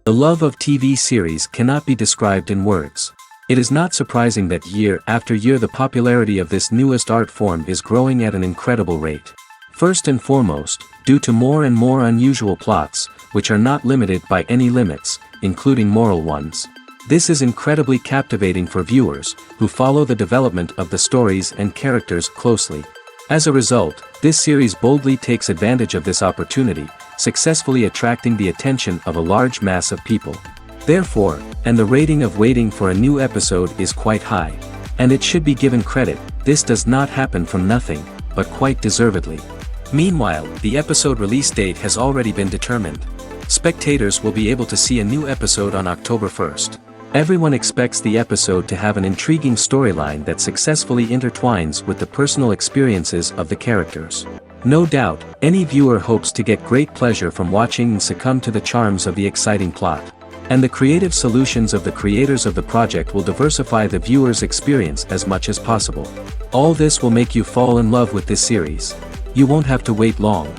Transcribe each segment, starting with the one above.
The love of TV series cannot be described in words. It is not surprising that year after year the popularity of this newest art form is growing at an incredible rate. First and foremost, due to more and more unusual plots, which are not limited by any limits, including moral ones. This is incredibly captivating for viewers, who follow the development of the stories and characters closely. As a result, this series boldly takes advantage of this opportunity, successfully attracting the attention of a large mass of people. Therefore, and the rating of waiting for a new episode is quite high. And it should be given credit, this does not happen from nothing, but quite deservedly. Meanwhile, the episode release date has already been determined. Spectators will be able to see a new episode on October 1st. Everyone expects the episode to have an intriguing storyline that successfully intertwines with the personal experiences of the characters. No doubt, any viewer hopes to get great pleasure from watching and succumb to the charms of the exciting plot. And the creative solutions of the creators of the project will diversify the viewer's experience as much as possible. All this will make you fall in love with this series. You won't have to wait long.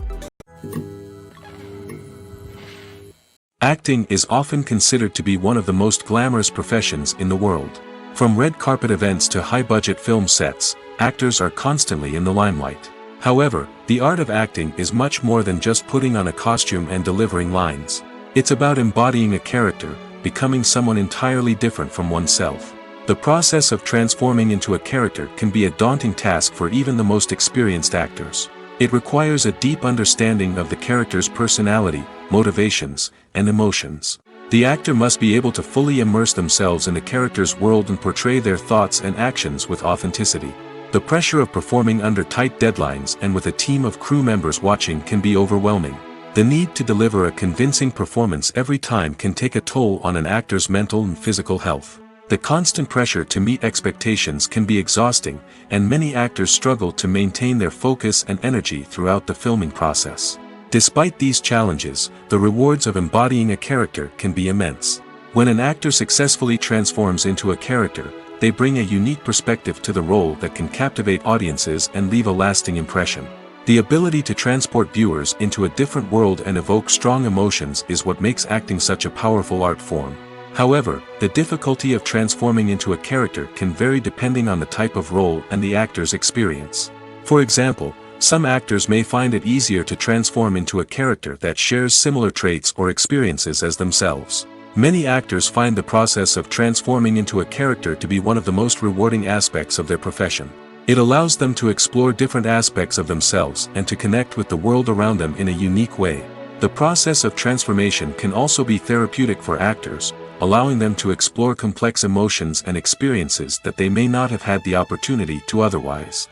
Acting is often considered to be one of the most glamorous professions in the world. From red carpet events to high-budget film sets, actors are constantly in the limelight. However, the art of acting is much more than just putting on a costume and delivering lines. It's about embodying a character, becoming someone entirely different from oneself. The process of transforming into a character can be a daunting task for even the most experienced actors. It requires a deep understanding of the character's personality, motivations, and emotions. The actor must be able to fully immerse themselves in the character's world and portray their thoughts and actions with authenticity. The pressure of performing under tight deadlines and with a team of crew members watching can be overwhelming. The need to deliver a convincing performance every time can take a toll on an actor's mental and physical health. The constant pressure to meet expectations can be exhausting, and many actors struggle to maintain their focus and energy throughout the filming process. Despite these challenges, the rewards of embodying a character can be immense. When an actor successfully transforms into a character, they bring a unique perspective to the role that can captivate audiences and leave a lasting impression. The ability to transport viewers into a different world and evoke strong emotions is what makes acting such a powerful art form. However, the difficulty of transforming into a character can vary depending on the type of role and the actor's experience. For example, some actors may find it easier to transform into a character that shares similar traits or experiences as themselves. Many actors find the process of transforming into a character to be one of the most rewarding aspects of their profession. It allows them to explore different aspects of themselves and to connect with the world around them in a unique way. The process of transformation can also be therapeutic for actors, allowing them to explore complex emotions and experiences that they may not have had the opportunity to otherwise.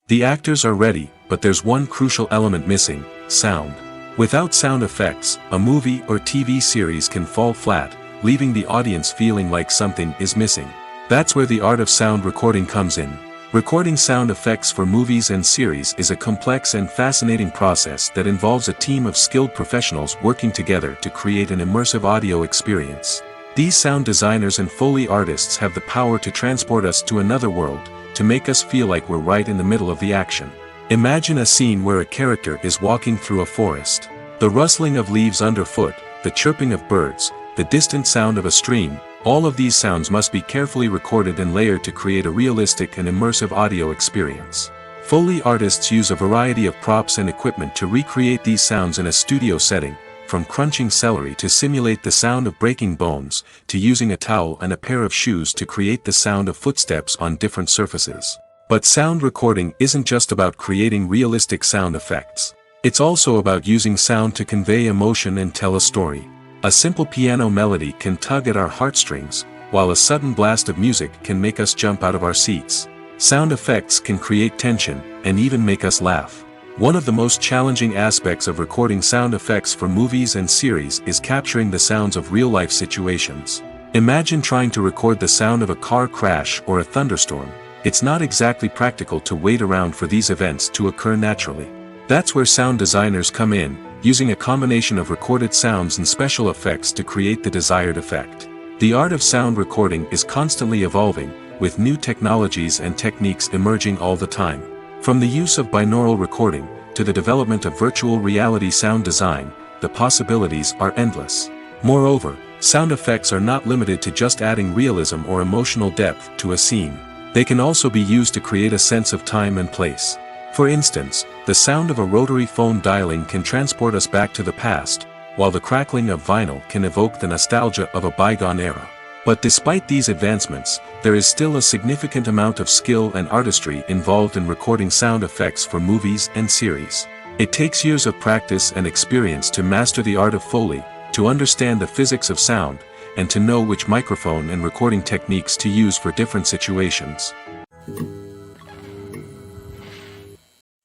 The actors are ready, but there's one crucial element missing: sound. Without sound effects, a movie or TV series can fall flat, leaving the audience feeling like something is missing. That's where the art of sound recording comes in. Recording sound effects for movies and series is a complex and fascinating process that involves a team of skilled professionals working together to create an immersive audio experience. These sound designers and Foley artists have the power to transport us to another world, to make us feel like we're right in the middle of the action. Imagine a scene where a character is walking through a forest. The rustling of leaves underfoot, the chirping of birds, the distant sound of a stream, all of these sounds must be carefully recorded and layered to create a realistic and immersive audio experience. Foley artists use a variety of props and equipment to recreate these sounds in a studio setting, from crunching celery to simulate the sound of breaking bones, to using a towel and a pair of shoes to create the sound of footsteps on different surfaces. But sound recording isn't just about creating realistic sound effects. It's also about using sound to convey emotion and tell a story. A simple piano melody can tug at our heartstrings, while a sudden blast of music can make us jump out of our seats. Sound effects can create tension, and even make us laugh. One of the most challenging aspects of recording sound effects for movies and series is capturing the sounds of real-life situations. Imagine trying to record the sound of a car crash or a thunderstorm. It's not exactly practical to wait around for these events to occur naturally. That's where sound designers come in, using a combination of recorded sounds and special effects to create the desired effect. The art of sound recording is constantly evolving, with new technologies and techniques emerging all the time. From the use of binaural recording, to the development of virtual reality sound design, the possibilities are endless. Moreover, sound effects are not limited to just adding realism or emotional depth to a scene. They can also be used to create a sense of time and place. For instance, the sound of a rotary phone dialing can transport us back to the past, while the crackling of vinyl can evoke the nostalgia of a bygone era. But despite these advancements, there is still a significant amount of skill and artistry involved in recording sound effects for movies and series. It takes years of practice and experience to master the art of Foley, to understand the physics of sound, and to know which microphone and recording techniques to use for different situations.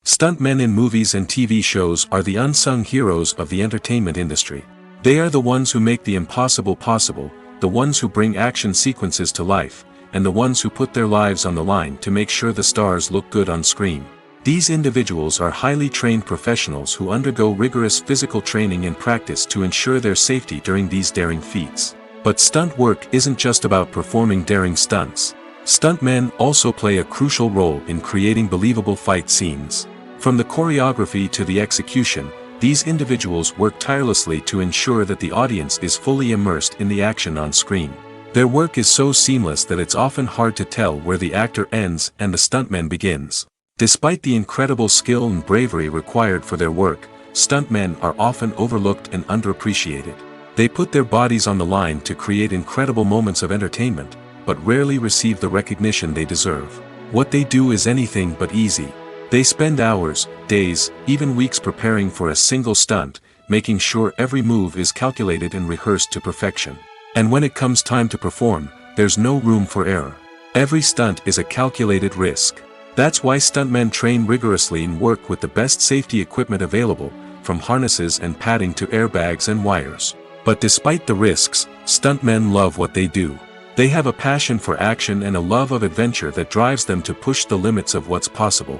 Stuntmen in movies and TV shows are the unsung heroes of the entertainment industry. They are the ones who make the impossible possible, the ones who bring action sequences to life, and the ones who put their lives on the line to make sure the stars look good on screen. These individuals are highly trained professionals who undergo rigorous physical training and practice to ensure their safety during these daring feats. But stunt work isn't just about performing daring stunts. Stuntmen also play a crucial role in creating believable fight scenes. From the choreography to the execution, these individuals work tirelessly to ensure that the audience is fully immersed in the action on screen. Their work is so seamless that it's often hard to tell where the actor ends and the stuntman begins. Despite the incredible skill and bravery required for their work, stuntmen are often overlooked and underappreciated. They put their bodies on the line to create incredible moments of entertainment, but rarely receive the recognition they deserve. What they do is anything but easy. They spend hours, days, even weeks preparing for a single stunt, making sure every move is calculated and rehearsed to perfection. And when it comes time to perform, there's no room for error. Every stunt is a calculated risk. That's why stuntmen train rigorously and work with the best safety equipment available, from harnesses and padding to airbags and wires. But despite the risks, stuntmen love what they do. They have a passion for action and a love of adventure that drives them to push the limits of what's possible.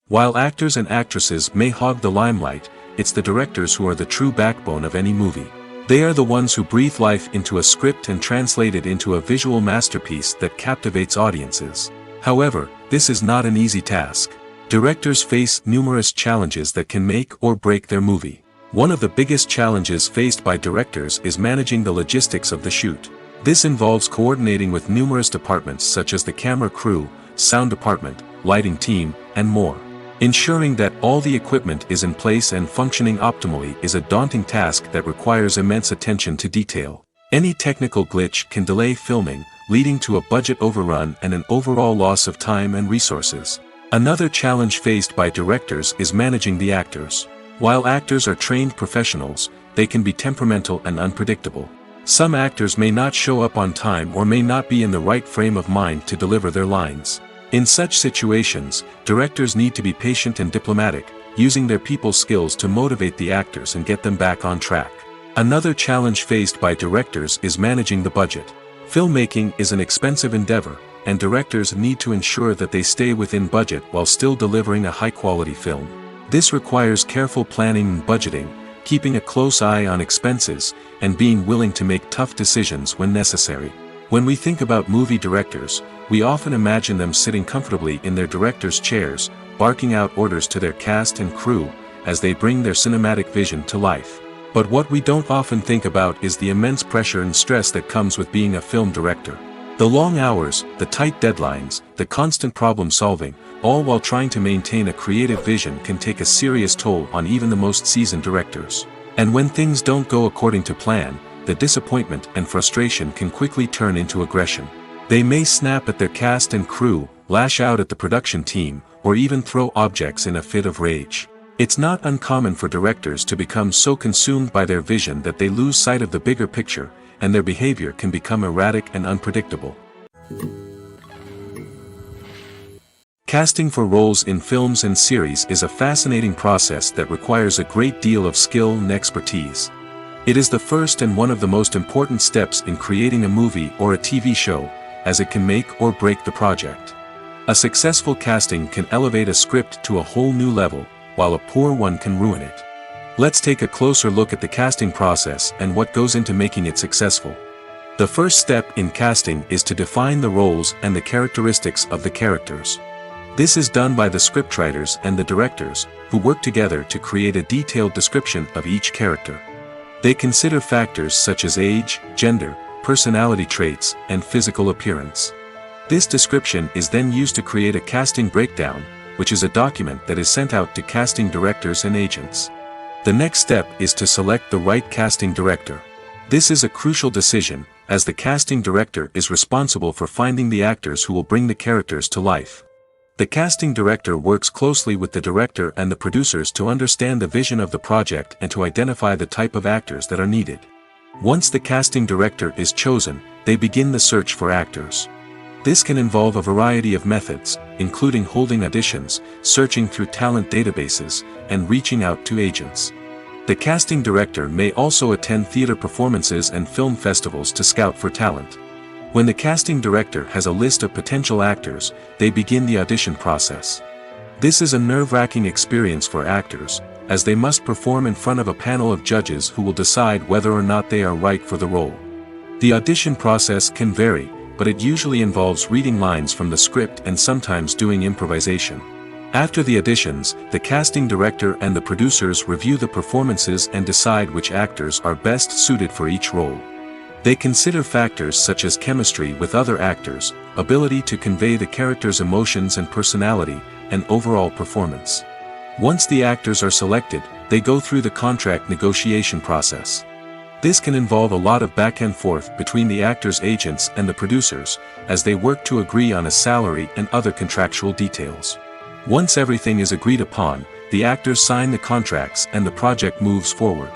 While actors and actresses may hog the limelight, it's the directors who are the true backbone of any movie. They are the ones who breathe life into a script and translate it into a visual masterpiece that captivates audiences. However, this is not an easy task. Directors face numerous challenges that can make or break their movie. One of the biggest challenges faced by directors is managing the logistics of the shoot. This involves coordinating with numerous departments such as the camera crew, sound department, lighting team, and more. Ensuring that all the equipment is in place and functioning optimally is a daunting task that requires immense attention to detail. Any technical glitch can delay filming, leading to a budget overrun and an overall loss of time and resources. Another challenge faced by directors is managing the actors. While actors are trained professionals, they can be temperamental and unpredictable. Some actors may not show up on time or may not be in the right frame of mind to deliver their lines. In such situations, directors need to be patient and diplomatic, using their people skills to motivate the actors and get them back on track. Another challenge faced by directors is managing the budget. Filmmaking is an expensive endeavor, and directors need to ensure that they stay within budget while still delivering a high-quality film. This requires careful planning and budgeting, keeping a close eye on expenses, and being willing to make tough decisions when necessary. When we think about movie directors, we often imagine them sitting comfortably in their director's chairs, barking out orders to their cast and crew, as they bring their cinematic vision to life. But what we don't often think about is the immense pressure and stress that comes with being a film director. The long hours, the tight deadlines, the constant problem solving, all while trying to maintain a creative vision can take a serious toll on even the most seasoned directors. And when things don't go according to plan, the disappointment and frustration can quickly turn into aggression. They may snap at their cast and crew, lash out at the production team, or even throw objects in a fit of rage. It's not uncommon for directors to become so consumed by their vision that they lose sight of the bigger picture, and their behavior can become erratic and unpredictable. Casting for roles in films and series is a fascinating process that requires a great deal of skill and expertise. It is the first and one of the most important steps in creating a movie or a TV show, as it can make or break the project. A successful casting can elevate a script to a whole new level, while a poor one can ruin it. Let's take a closer look at the casting process and what goes into making it successful. The first step in casting is to define the roles and the characteristics of the characters. This is done by the scriptwriters and the directors, who work together to create a detailed description of each character. They consider factors such as age, gender, personality traits, and physical appearance. This description is then used to create a casting breakdown, which is a document that is sent out to casting directors and agents. The next step is to select the right casting director. This is a crucial decision, as the casting director is responsible for finding the actors who will bring the characters to life. The casting director works closely with the director and the producers to understand the vision of the project and to identify the type of actors that are needed. Once the casting director is chosen, they begin the search for actors. This can involve a variety of methods, including holding auditions, searching through talent databases, and reaching out to agents. The casting director may also attend theater performances and film festivals to scout for talent. When the casting director has a list of potential actors, they begin the audition process. This is a nerve-wracking experience for actors, as they must perform in front of a panel of judges who will decide whether or not they are right for the role. The audition process can vary, but it usually involves reading lines from the script and sometimes doing improvisation. After the auditions, the casting director and the producers review the performances and decide which actors are best suited for each role. They consider factors such as chemistry with other actors, ability to convey the character's emotions and personality, and overall performance. Once the actors are selected, they go through the contract negotiation process. This can involve a lot of back and forth between the actors' agents and the producers, as they work to agree on a salary and other contractual details. Once everything is agreed upon, the actors sign the contracts and the project moves forward.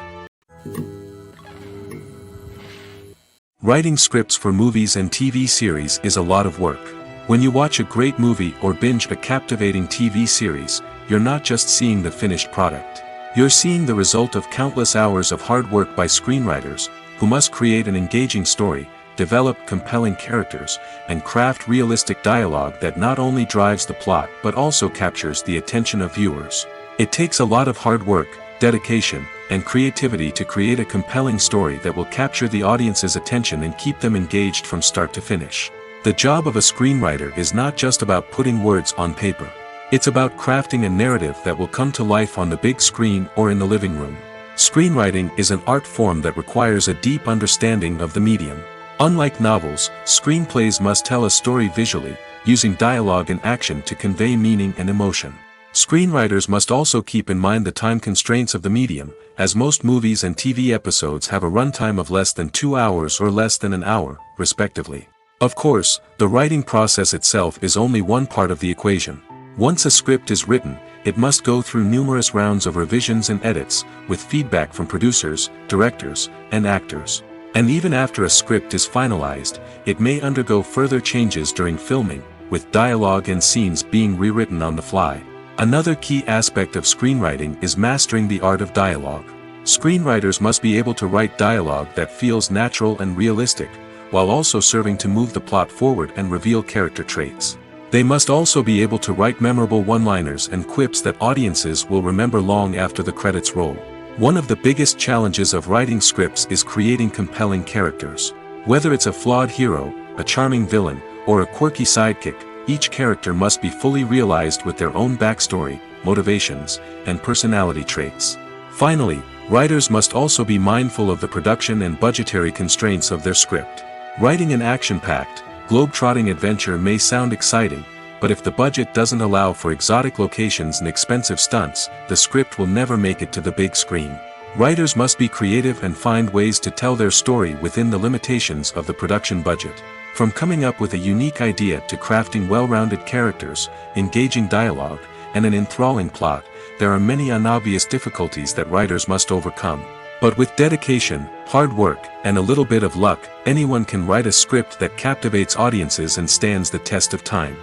Writing scripts for movies and TV series is a lot of work. When you watch a great movie or binge a captivating TV series, you're not just seeing the finished product. You're seeing the result of countless hours of hard work by screenwriters, who must create an engaging story, develop compelling characters, and craft realistic dialogue that not only drives the plot but also captures the attention of viewers. It takes a lot of hard work, dedication, and creativity to create a compelling story that will capture the audience's attention and keep them engaged from start to finish. The job of a screenwriter is not just about putting words on paper. It's about crafting a narrative that will come to life on the big screen or in the living room. Screenwriting is an art form that requires a deep understanding of the medium. Unlike novels, screenplays must tell a story visually, using dialogue and action to convey meaning and emotion. Screenwriters must also keep in mind the time constraints of the medium, as most movies and TV episodes have a runtime of less than 2 hours or less than an hour, respectively. Of course, the writing process itself is only one part of the equation. Once a script is written, it must go through numerous rounds of revisions and edits, with feedback from producers, directors, and actors. And even after a script is finalized, it may undergo further changes during filming, with dialogue and scenes being rewritten on the fly. Another key aspect of screenwriting is mastering the art of dialogue. Screenwriters must be able to write dialogue that feels natural and realistic, while also serving to move the plot forward and reveal character traits. They must also be able to write memorable one-liners and quips that audiences will remember long after the credits roll. One of the biggest challenges of writing scripts is creating compelling characters. Whether it's a flawed hero, a charming villain, or a quirky sidekick, each character must be fully realized with their own backstory, motivations, and personality traits. Finally, writers must also be mindful of the production and budgetary constraints of their script. Writing an action-packed, globe-trotting adventure may sound exciting, but if the budget doesn't allow for exotic locations and expensive stunts, the script will never make it to the big screen. Writers must be creative and find ways to tell their story within the limitations of the production budget. From coming up with a unique idea to crafting well-rounded characters, engaging dialogue, and an enthralling plot, there are many unobvious difficulties that writers must overcome. But with dedication, hard work, and a little bit of luck, anyone can write a script that captivates audiences and stands the test of time.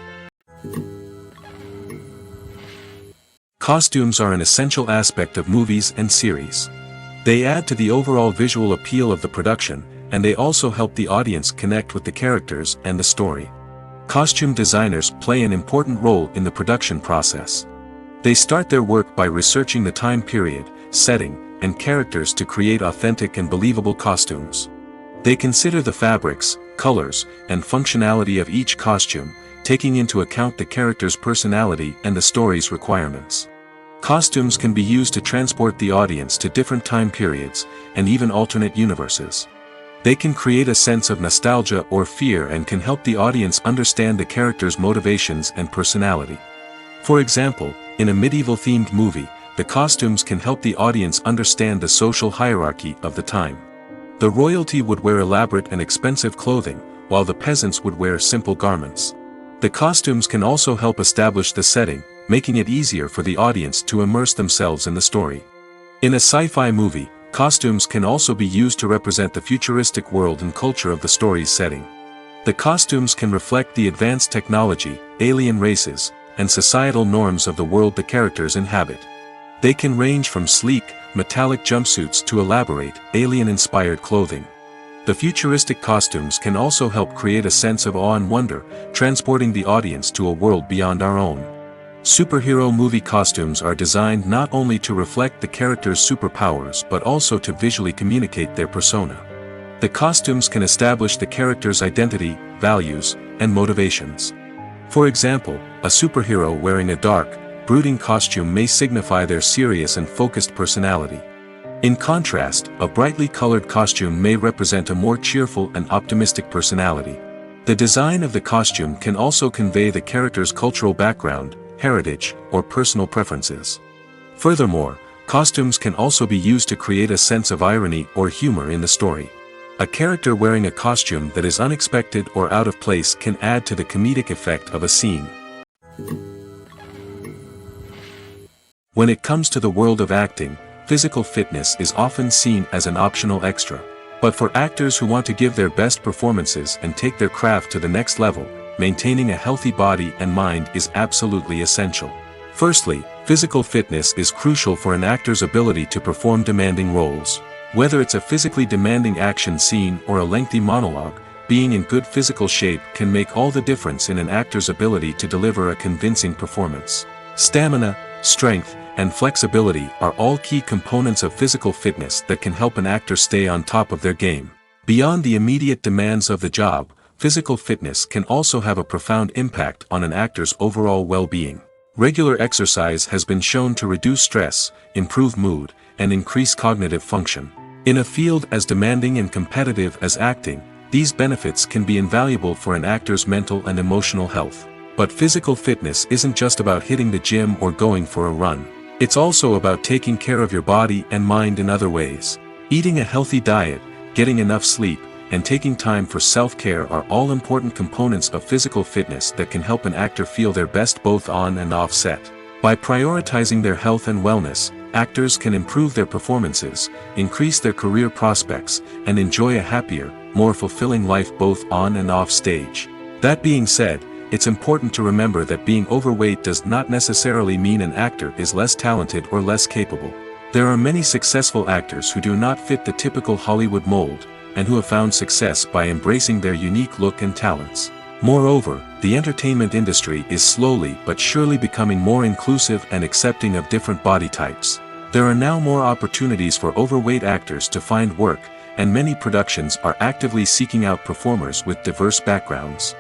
Costumes are an essential aspect of movies and series. They add to the overall visual appeal of the production, and they also help the audience connect with the characters and the story. Costume designers play an important role in the production process. They start their work by researching the time period, setting, and characters to create authentic and believable costumes. They consider the fabrics, colors, and functionality of each costume, taking into account the character's personality and the story's requirements. Costumes can be used to transport the audience to different time periods, and even alternate universes. They can create a sense of nostalgia or fear and can help the audience understand the character's motivations and personality. For example, in a medieval-themed movie, the costumes can help the audience understand the social hierarchy of the time. The royalty would wear elaborate and expensive clothing, while the peasants would wear simple garments. The costumes can also help establish the setting, making it easier for the audience to immerse themselves in the story. In a sci-fi movie, costumes can also be used to represent the futuristic world and culture of the story's setting. The costumes can reflect the advanced technology, alien races, and societal norms of the world the characters inhabit. They can range from sleek, metallic jumpsuits to elaborate, alien-inspired clothing. The futuristic costumes can also help create a sense of awe and wonder, transporting the audience to a world beyond our own. Superhero movie costumes are designed not only to reflect the character's superpowers but also to visually communicate their persona. The costumes can establish the character's identity, values, and motivations. For example, a superhero wearing a dark, brooding costume may signify their serious and focused personality. In contrast, a brightly colored costume may represent a more cheerful and optimistic personality. The design of the costume can also convey the character's cultural background, heritage, or personal preferences. Furthermore, costumes can also be used to create a sense of irony or humor in the story. A character wearing a costume that is unexpected or out of place can add to the comedic effect of a scene. When it comes to the world of acting, physical fitness is often seen as an optional extra. But for actors who want to give their best performances and take their craft to the next level, maintaining a healthy body and mind is absolutely essential. Firstly, physical fitness is crucial for an actor's ability to perform demanding roles. Whether it's a physically demanding action scene or a lengthy monologue, being in good physical shape can make all the difference in an actor's ability to deliver a convincing performance. Stamina, strength, and flexibility are all key components of physical fitness that can help an actor stay on top of their game. Beyond the immediate demands of the job, physical fitness can also have a profound impact on an actor's overall well-being. Regular exercise has been shown to reduce stress, improve mood, and increase cognitive function. In a field as demanding and competitive as acting, these benefits can be invaluable for an actor's mental and emotional health. But physical fitness isn't just about hitting the gym or going for a run. It's also about taking care of your body and mind in other ways. Eating a healthy diet, getting enough sleep, and taking time for self-care are all important components of physical fitness that can help an actor feel their best both on and off set. By prioritizing their health and wellness, actors can improve their performances, increase their career prospects, and enjoy a happier, more fulfilling life both on and off stage. That being said, it's important to remember that being overweight does not necessarily mean an actor is less talented or less capable. There are many successful actors who do not fit the typical Hollywood mold, and who have found success by embracing their unique look and talents. Moreover, the entertainment industry is slowly but surely becoming more inclusive and accepting of different body types. There are now more opportunities for overweight actors to find work, and many productions are actively seeking out performers with diverse backgrounds.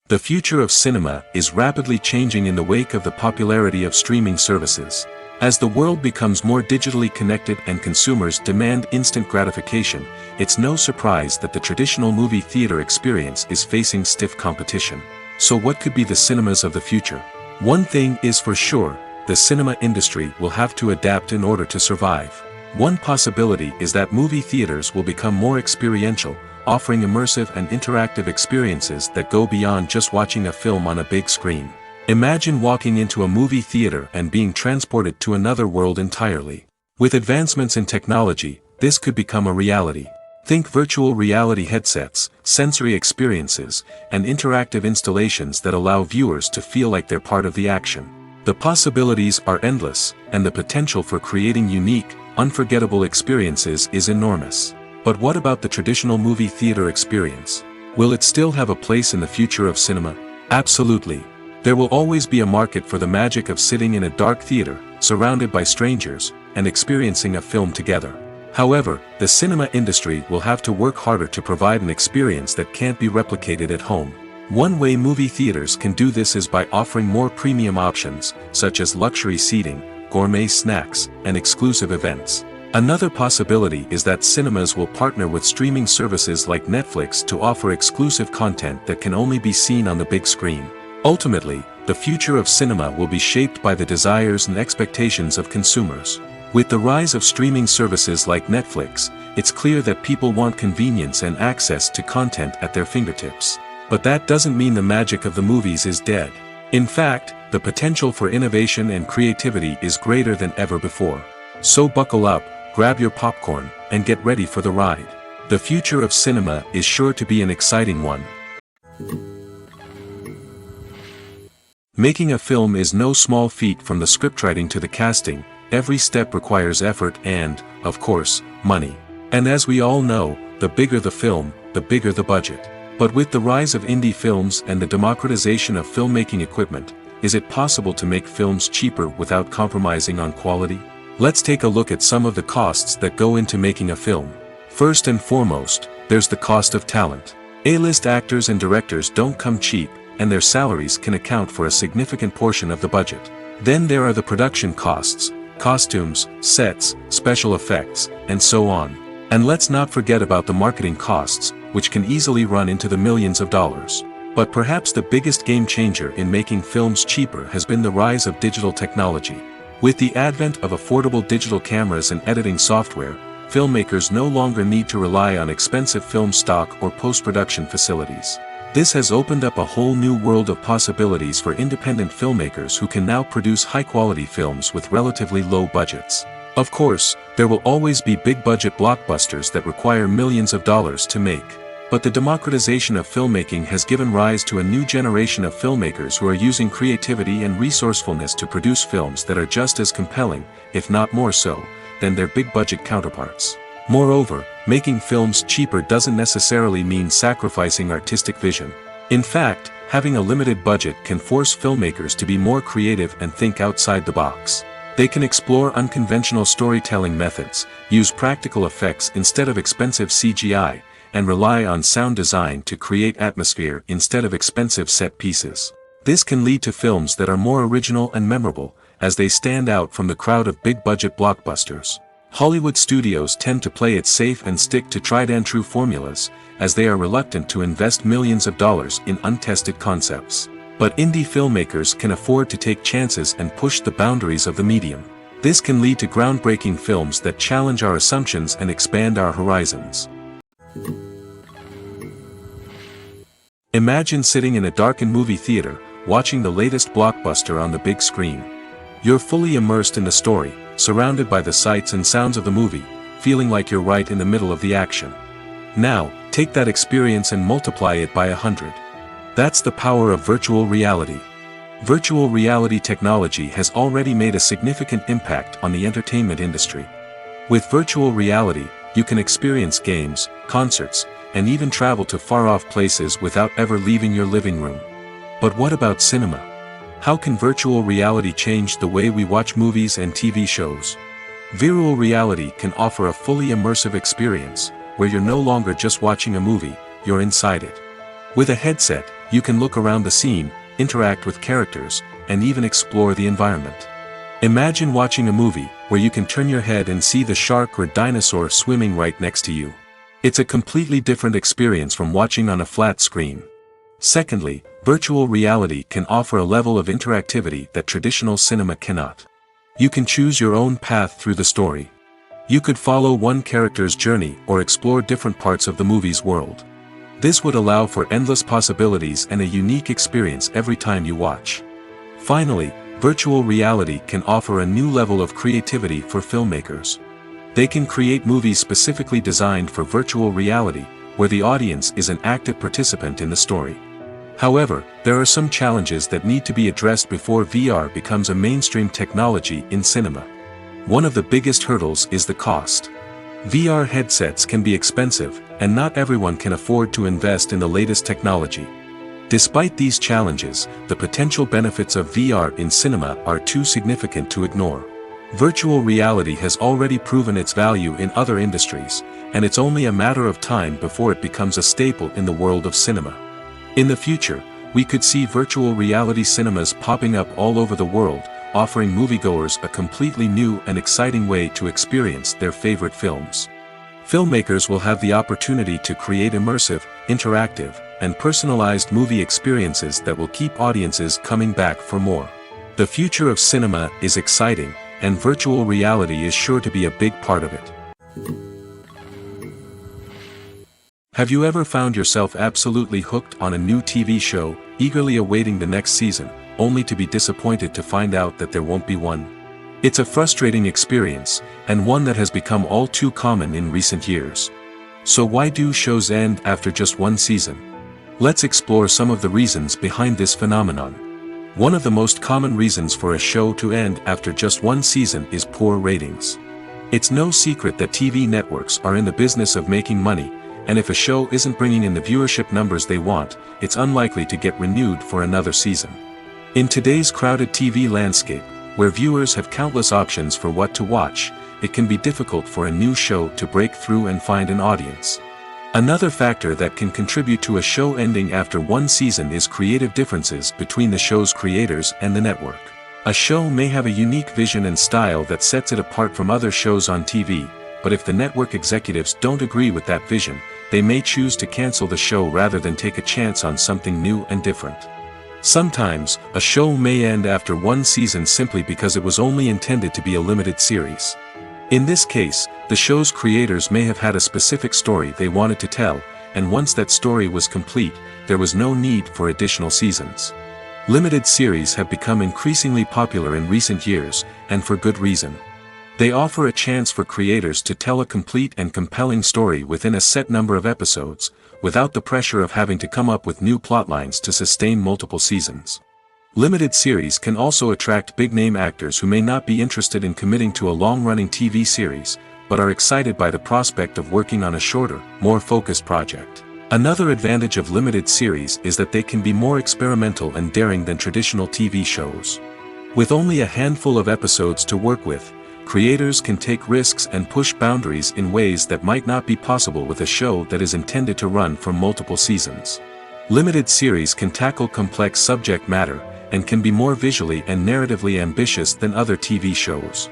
The future of cinema is rapidly changing in the wake of the popularity of streaming services. As the world becomes more digitally connected and consumers demand instant gratification, it's no surprise that the traditional movie theater experience is facing stiff competition. So what could be the cinemas of the future? One thing is for sure, the cinema industry will have to adapt in order to survive. One possibility is that movie theaters will become more experiential, offering immersive and interactive experiences that go beyond just watching a film on a big screen. Imagine walking into a movie theater and being transported to another world entirely. With advancements in technology, this could become a reality. Think virtual reality headsets, sensory experiences, and interactive installations that allow viewers to feel like they're part of the action. The possibilities are endless, and the potential for creating unique, unforgettable experiences is enormous. But what about the traditional movie theater experience? Will it still have a place in the future of cinema? Absolutely. There will always be a market for the magic of sitting in a dark theater, surrounded by strangers, and experiencing a film together. However, the cinema industry will have to work harder to provide an experience that can't be replicated at home. One way movie theaters can do this is by offering more premium options, such as luxury seating, gourmet snacks, and exclusive events. Another possibility is that cinemas will partner with streaming services like Netflix to offer exclusive content that can only be seen on the big screen. Ultimately, the future of cinema will be shaped by the desires and expectations of consumers. With the rise of streaming services like Netflix, it's clear that people want convenience and access to content at their fingertips. But that doesn't mean the magic of the movies is dead. In fact, the potential for innovation and creativity is greater than ever before. So buckle up, grab your popcorn, and get ready for the ride. The future of cinema is sure to be an exciting one. Making a film is no small feat. From the scriptwriting to the casting, every step requires effort and, of course, money. And as we all know, the bigger the film, the bigger the budget. But with the rise of indie films and the democratization of filmmaking equipment, is it possible to make films cheaper without compromising on quality? Let's take a look at some of the costs that go into making a film. First and foremost, there's the cost of talent. A-list actors and directors don't come cheap, and their salaries can account for a significant portion of the budget. Then there are the production costs, costumes, sets, special effects, and so on. And let's not forget about the marketing costs, which can easily run into the millions of dollars. But perhaps the biggest game changer in making films cheaper has been the rise of digital technology. With the advent of affordable digital cameras and editing software, filmmakers no longer need to rely on expensive film stock or post-production facilities. This has opened up a whole new world of possibilities for independent filmmakers who can now produce high-quality films with relatively low budgets. Of course, there will always be big-budget blockbusters that require millions of dollars to make. But the democratization of filmmaking has given rise to a new generation of filmmakers who are using creativity and resourcefulness to produce films that are just as compelling, if not more so, than their big-budget counterparts. Moreover, making films cheaper doesn't necessarily mean sacrificing artistic vision. In fact, having a limited budget can force filmmakers to be more creative and think outside the box. They can explore unconventional storytelling methods, use practical effects instead of expensive CGI, and rely on sound design to create atmosphere instead of expensive set pieces. This can lead to films that are more original and memorable, as they stand out from the crowd of big-budget blockbusters. Hollywood studios tend to play it safe and stick to tried-and-true formulas, as they are reluctant to invest millions of dollars in untested concepts. But indie filmmakers can afford to take chances and push the boundaries of the medium. This can lead to groundbreaking films that challenge our assumptions and expand our horizons. Imagine sitting in a darkened movie theater, watching the latest blockbuster on the big screen. You're fully immersed in the story, surrounded by the sights and sounds of the movie, feeling like you're right in the middle of the action. Now, take that experience and multiply it by 100. That's the power of virtual reality. Virtual reality technology has already made a significant impact on the entertainment industry. With virtual reality, you can experience games, concerts, and even travel to far-off places without ever leaving your living room. But what about cinema? How can virtual reality change the way we watch movies and TV shows? Virtual reality can offer a fully immersive experience, where you're no longer just watching a movie, you're inside it. With a headset, you can look around the scene, interact with characters, and even explore the environment. Imagine watching a movie where you can turn your head and see the shark or dinosaur swimming right next to you. It's a completely different experience from watching on a flat screen. Secondly, virtual reality can offer a level of interactivity that traditional cinema cannot. You can choose your own path through the story. You could follow one character's journey or explore different parts of the movie's world. This would allow for endless possibilities and a unique experience every time you watch. Finally, virtual reality can offer a new level of creativity for filmmakers. They can create movies specifically designed for virtual reality, where the audience is an active participant in the story. However, there are some challenges that need to be addressed before VR becomes a mainstream technology in cinema. One of the biggest hurdles is the cost. VR headsets can be expensive, and not everyone can afford to invest in the latest technology. Despite these challenges, the potential benefits of VR in cinema are too significant to ignore. Virtual reality has already proven its value in other industries, and it's only a matter of time before it becomes a staple in the world of cinema. In the future, we could see virtual reality cinemas popping up all over the world, offering moviegoers a completely new and exciting way to experience their favorite films. Filmmakers will have the opportunity to create immersive, interactive, and personalized movie experiences that will keep audiences coming back for more. The future of cinema is exciting, and virtual reality is sure to be a big part of it. Have you ever found yourself absolutely hooked on a new TV show, eagerly awaiting the next season, only to be disappointed to find out that there won't be one? It's a frustrating experience, and one that has become all too common in recent years. So why do shows end after just one season? Let's explore some of the reasons behind this phenomenon. One of the most common reasons for a show to end after just one season is poor ratings. It's no secret that TV networks are in the business of making money, and if a show isn't bringing in the viewership numbers they want, it's unlikely to get renewed for another season. In today's crowded TV landscape, where viewers have countless options for what to watch, it can be difficult for a new show to break through and find an audience. Another factor that can contribute to a show ending after one season is creative differences between the show's creators and the network. A show may have a unique vision and style that sets it apart from other shows on TV, but if the network executives don't agree with that vision, they may choose to cancel the show rather than take a chance on something new and different. Sometimes, a show may end after one season simply because it was only intended to be a limited series. In this case, the show's creators may have had a specific story they wanted to tell, and once that story was complete, there was no need for additional seasons. Limited series have become increasingly popular in recent years, and for good reason. They offer a chance for creators to tell a complete and compelling story within a set number of episodes, without the pressure of having to come up with new plotlines to sustain multiple seasons. Limited series can also attract big-name actors who may not be interested in committing to a long-running TV series, but are excited by the prospect of working on a shorter, more focused project. Another advantage of limited series is that they can be more experimental and daring than traditional TV shows. With only a handful of episodes to work with, creators can take risks and push boundaries in ways that might not be possible with a show that is intended to run for multiple seasons. Limited series can tackle complex subject matter, and can be more visually and narratively ambitious than other TV shows.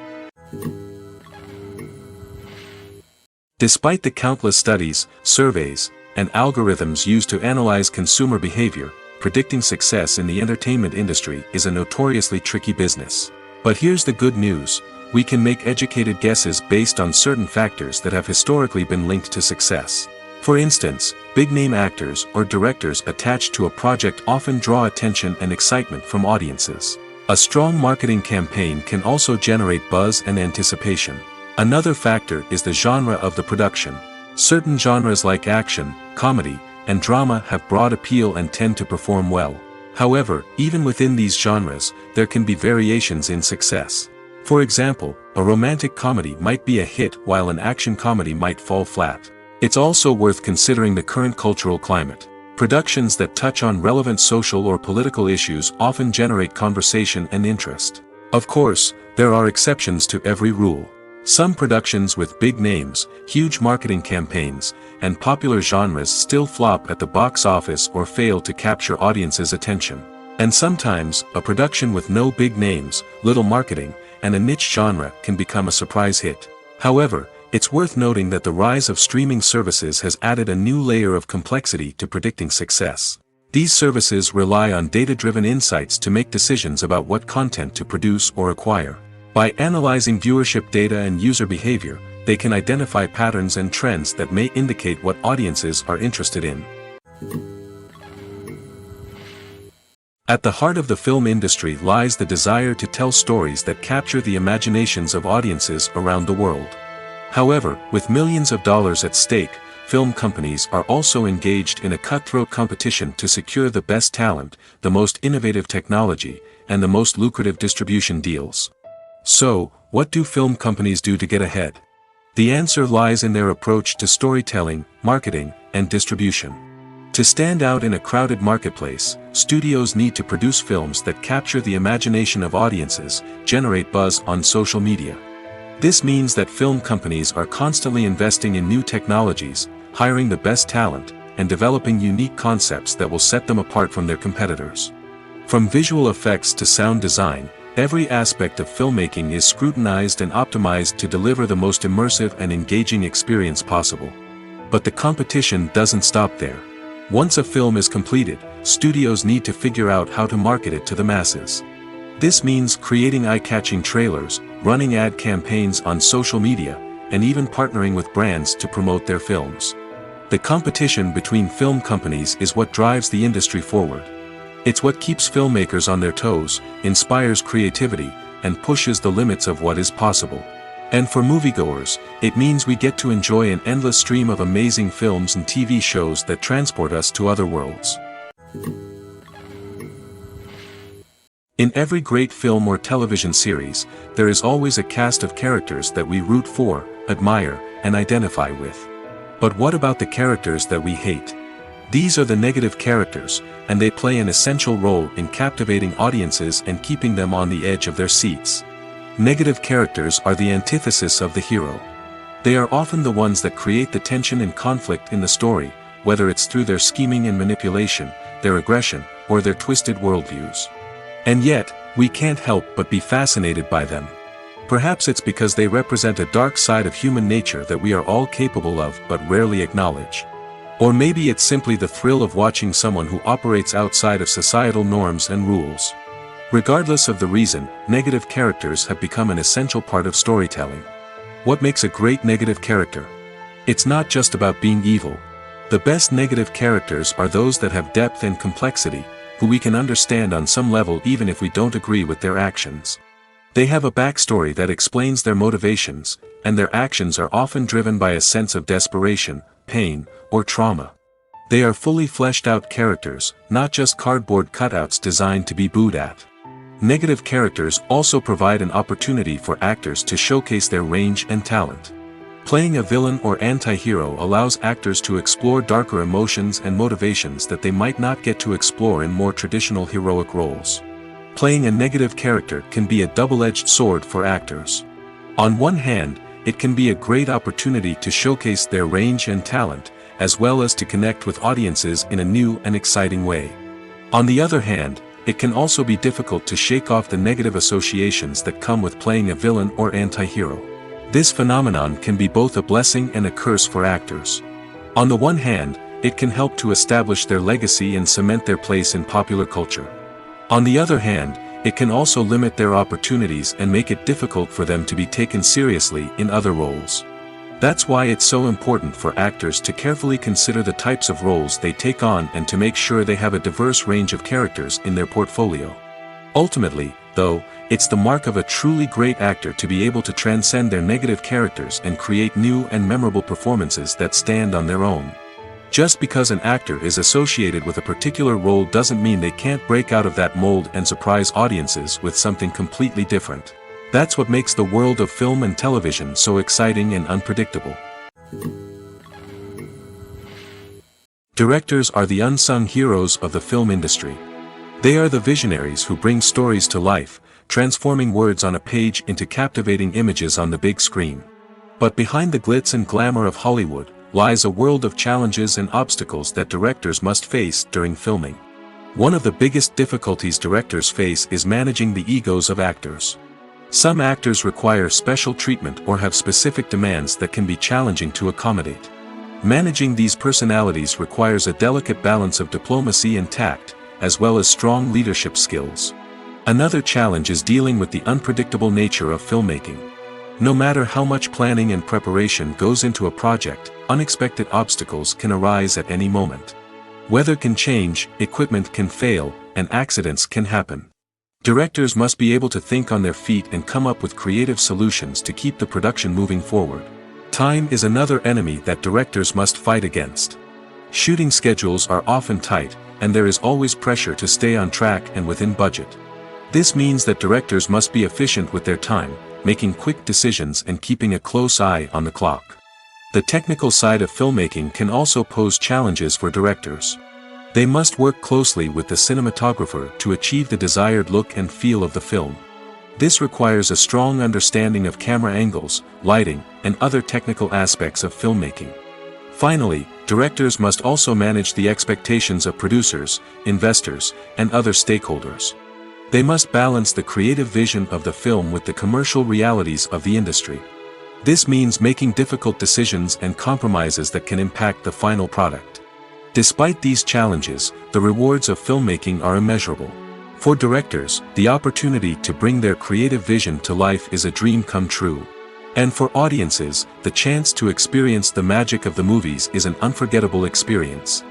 Despite the countless studies, surveys, and algorithms used to analyze consumer behavior, predicting success in the entertainment industry is a notoriously tricky business. But here's the good news: we can make educated guesses based on certain factors that have historically been linked to success. For instance, big-name actors or directors attached to a project often draw attention and excitement from audiences. A strong marketing campaign can also generate buzz and anticipation. Another factor is the genre of the production. Certain genres like action, comedy, and drama have broad appeal and tend to perform well. However, even within these genres, there can be variations in success. For example, a romantic comedy might be a hit while an action comedy might fall flat. It's also worth considering the current cultural climate. Productions that touch on relevant social or political issues often generate conversation and interest. Of course, there are exceptions to every rule. Some productions with big names, huge marketing campaigns, and popular genres still flop at the box office or fail to capture audiences' attention. And sometimes, a production with no big names, little marketing, and a niche genre can become a surprise hit. However, it's worth noting that the rise of streaming services has added a new layer of complexity to predicting success. These services rely on data-driven insights to make decisions about what content to produce or acquire. By analyzing viewership data and user behavior, they can identify patterns and trends that may indicate what audiences are interested in. At the heart of the film industry lies the desire to tell stories that capture the imaginations of audiences around the world. However, with millions of dollars at stake, film companies are also engaged in a cutthroat competition to secure the best talent, the most innovative technology, and the most lucrative distribution deals. So, what do film companies do to get ahead? The answer lies in their approach to storytelling, marketing, and distribution. To stand out in a crowded marketplace, studios need to produce films that capture the imagination of audiences, generate buzz on social media. This means that film companies are constantly investing in new technologies, hiring the best talent, and developing unique concepts that will set them apart from their competitors. From visual effects to sound design, every aspect of filmmaking is scrutinized and optimized to deliver the most immersive and engaging experience possible. But the competition doesn't stop there. Once a film is completed, studios need to figure out how to market it to the masses. This means creating eye-catching trailers, running ad campaigns on social media, and even partnering with brands to promote their films. The competition between film companies is what drives the industry forward. It's what keeps filmmakers on their toes, inspires creativity, and pushes the limits of what is possible. And for moviegoers, it means we get to enjoy an endless stream of amazing films and TV shows that transport us to other worlds. In every great film or television series, there is always a cast of characters that we root for, admire, and identify with. But what about the characters that we hate? These are the negative characters, and they play an essential role in captivating audiences and keeping them on the edge of their seats. Negative characters are the antithesis of the hero. They are often the ones that create the tension and conflict in the story, whether it's through their scheming and manipulation, their aggression, or their twisted worldviews. And yet, we can't help but be fascinated by them. Perhaps it's because they represent a dark side of human nature that we are all capable of but rarely acknowledge. Or maybe it's simply the thrill of watching someone who operates outside of societal norms and rules. Regardless of the reason, negative characters have become an essential part of storytelling. What makes a great negative character? It's not just about being evil. The best negative characters are those that have depth and complexity, who we can understand on some level even if we don't agree with their actions. They have a backstory that explains their motivations, and their actions are often driven by a sense of desperation, pain, or trauma. They are fully fleshed out characters, not just cardboard cutouts designed to be booed at. Negative characters also provide an opportunity for actors to showcase their range and talent. Playing a villain or anti-hero allows actors to explore darker emotions and motivations that they might not get to explore in more traditional heroic roles. Playing a negative character can be a double-edged sword for actors. On one hand, it can be a great opportunity to showcase their range and talent, as well as to connect with audiences in a new and exciting way. On the other hand, it can also be difficult to shake off the negative associations that come with playing a villain or anti-hero. This phenomenon can be both a blessing and a curse for actors. On the one hand, it can help to establish their legacy and cement their place in popular culture. On the other hand, it can also limit their opportunities and make it difficult for them to be taken seriously in other roles. That's why it's so important for actors to carefully consider the types of roles they take on and to make sure they have a diverse range of characters in their portfolio. Ultimately, though, it's the mark of a truly great actor to be able to transcend their negative characters and create new and memorable performances that stand on their own. Just because an actor is associated with a particular role doesn't mean they can't break out of that mold and surprise audiences with something completely different. That's what makes the world of film and television so exciting and unpredictable. Directors are the unsung heroes of the film industry. They are the visionaries who bring stories to life, transforming words on a page into captivating images on the big screen. But behind the glitz and glamour of Hollywood, lies a world of challenges and obstacles that directors must face during filming. One of the biggest difficulties directors face is managing the egos of actors. Some actors require special treatment or have specific demands that can be challenging to accommodate. Managing these personalities requires a delicate balance of diplomacy and tact, as well as strong leadership skills. Another challenge is dealing with the unpredictable nature of filmmaking. No matter how much planning and preparation goes into a project, unexpected obstacles can arise at any moment. Weather can change, equipment can fail, and accidents can happen. Directors must be able to think on their feet and come up with creative solutions to keep the production moving forward. Time is another enemy that directors must fight against. Shooting schedules are often tight, and there is always pressure to stay on track and within budget. This means that directors must be efficient with their time, making quick decisions and keeping a close eye on the clock. The technical side of filmmaking can also pose challenges for directors. They must work closely with the cinematographer to achieve the desired look and feel of the film. This requires a strong understanding of camera angles, lighting, and other technical aspects of filmmaking. Finally, directors must also manage the expectations of producers, investors, and other stakeholders. They must balance the creative vision of the film with the commercial realities of the industry. This means making difficult decisions and compromises that can impact the final product. Despite these challenges, the rewards of filmmaking are immeasurable. For directors, the opportunity to bring their creative vision to life is a dream come true. And for audiences, the chance to experience the magic of the movies is an unforgettable experience.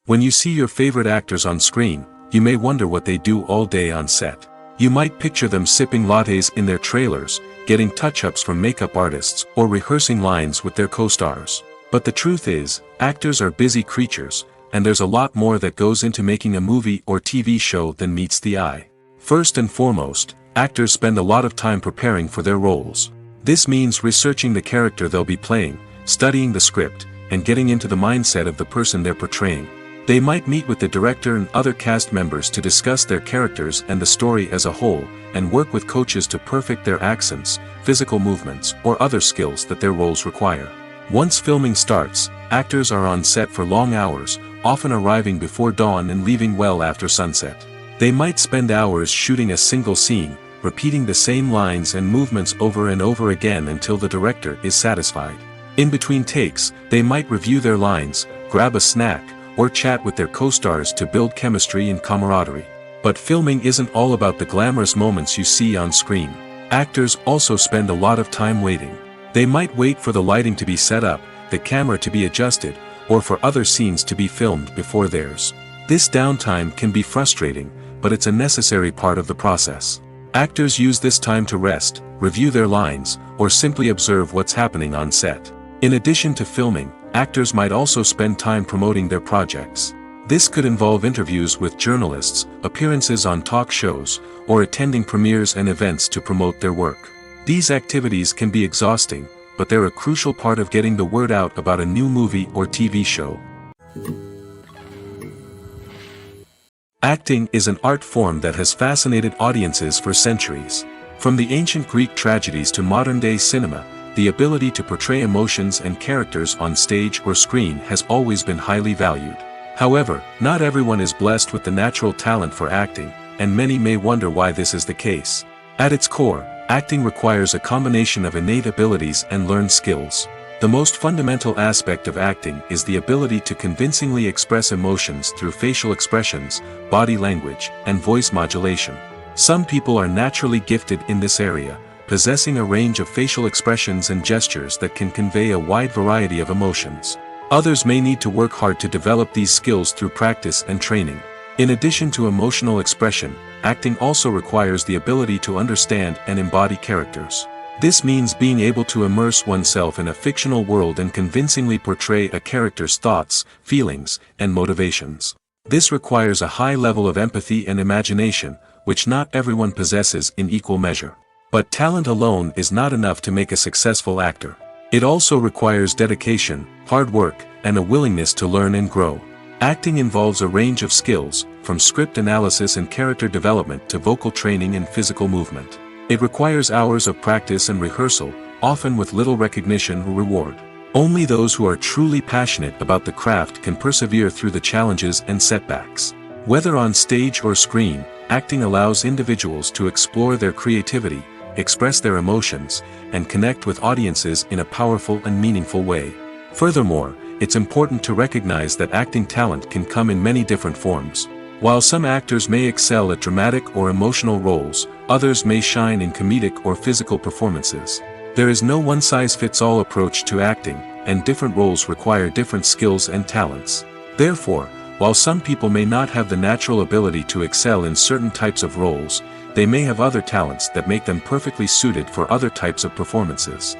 When you see your favorite actors on screen, you may wonder what they do all day on set. You might picture them sipping lattes in their trailers, getting touch-ups from makeup artists, or rehearsing lines with their co-stars. But the truth is, actors are busy creatures, and there's a lot more that goes into making a movie or TV show than meets the eye. First and foremost, actors spend a lot of time preparing for their roles. This means researching the character they'll be playing, studying the script, and getting into the mindset of the person they're portraying. They might meet with the director and other cast members to discuss their characters and the story as a whole, and work with coaches to perfect their accents, physical movements, or other skills that their roles require. Once filming starts, actors are on set for long hours, often arriving before dawn and leaving well after sunset. They might spend hours shooting a single scene, repeating the same lines and movements over and over again until the director is satisfied. In between takes, they might review their lines, grab a snack, or chat with their co-stars to build chemistry and camaraderie. But filming isn't all about the glamorous moments you see on screen. Actors also spend a lot of time waiting. They might wait for the lighting to be set up, the camera to be adjusted, or for other scenes to be filmed before theirs. This downtime can be frustrating, but it's a necessary part of the process. Actors use this time to rest, review their lines, or simply observe what's happening on set. In addition to filming, actors might also spend time promoting their projects. This could involve interviews with journalists, appearances on talk shows, or attending premieres and events to promote their work. These activities can be exhausting, but they're a crucial part of getting the word out about a new movie or TV show. Acting is an art form that has fascinated audiences for centuries. From the ancient Greek tragedies to modern-day cinema, the ability to portray emotions and characters on stage or screen has always been highly valued. However, not everyone is blessed with the natural talent for acting, and many may wonder why this is the case. At its core, acting requires a combination of innate abilities and learned skills. The most fundamental aspect of acting is the ability to convincingly express emotions through facial expressions, body language, and voice modulation. Some people are naturally gifted in this area, possessing a range of facial expressions and gestures that can convey a wide variety of emotions. Others may need to work hard to develop these skills through practice and training. In addition to emotional expression, acting also requires the ability to understand and embody characters. This means being able to immerse oneself in a fictional world and convincingly portray a character's thoughts, feelings, and motivations. This requires a high level of empathy and imagination, which not everyone possesses in equal measure. But talent alone is not enough to make a successful actor. It also requires dedication, hard work, and a willingness to learn and grow. Acting involves a range of skills, from script analysis and character development to vocal training and physical movement. It requires hours of practice and rehearsal, often with little recognition or reward. Only those who are truly passionate about the craft can persevere through the challenges and setbacks. Whether on stage or screen, acting allows individuals to explore their creativity, express their emotions, and connect with audiences in a powerful and meaningful way. Furthermore, it's important to recognize that acting talent can come in many different forms. While some actors may excel at dramatic or emotional roles, others may shine in comedic or physical performances. There is no one-size-fits-all approach to acting, and different roles require different skills and talents. Therefore, while some people may not have the natural ability to excel in certain types of roles, they may have other talents that make them perfectly suited for other types of performances.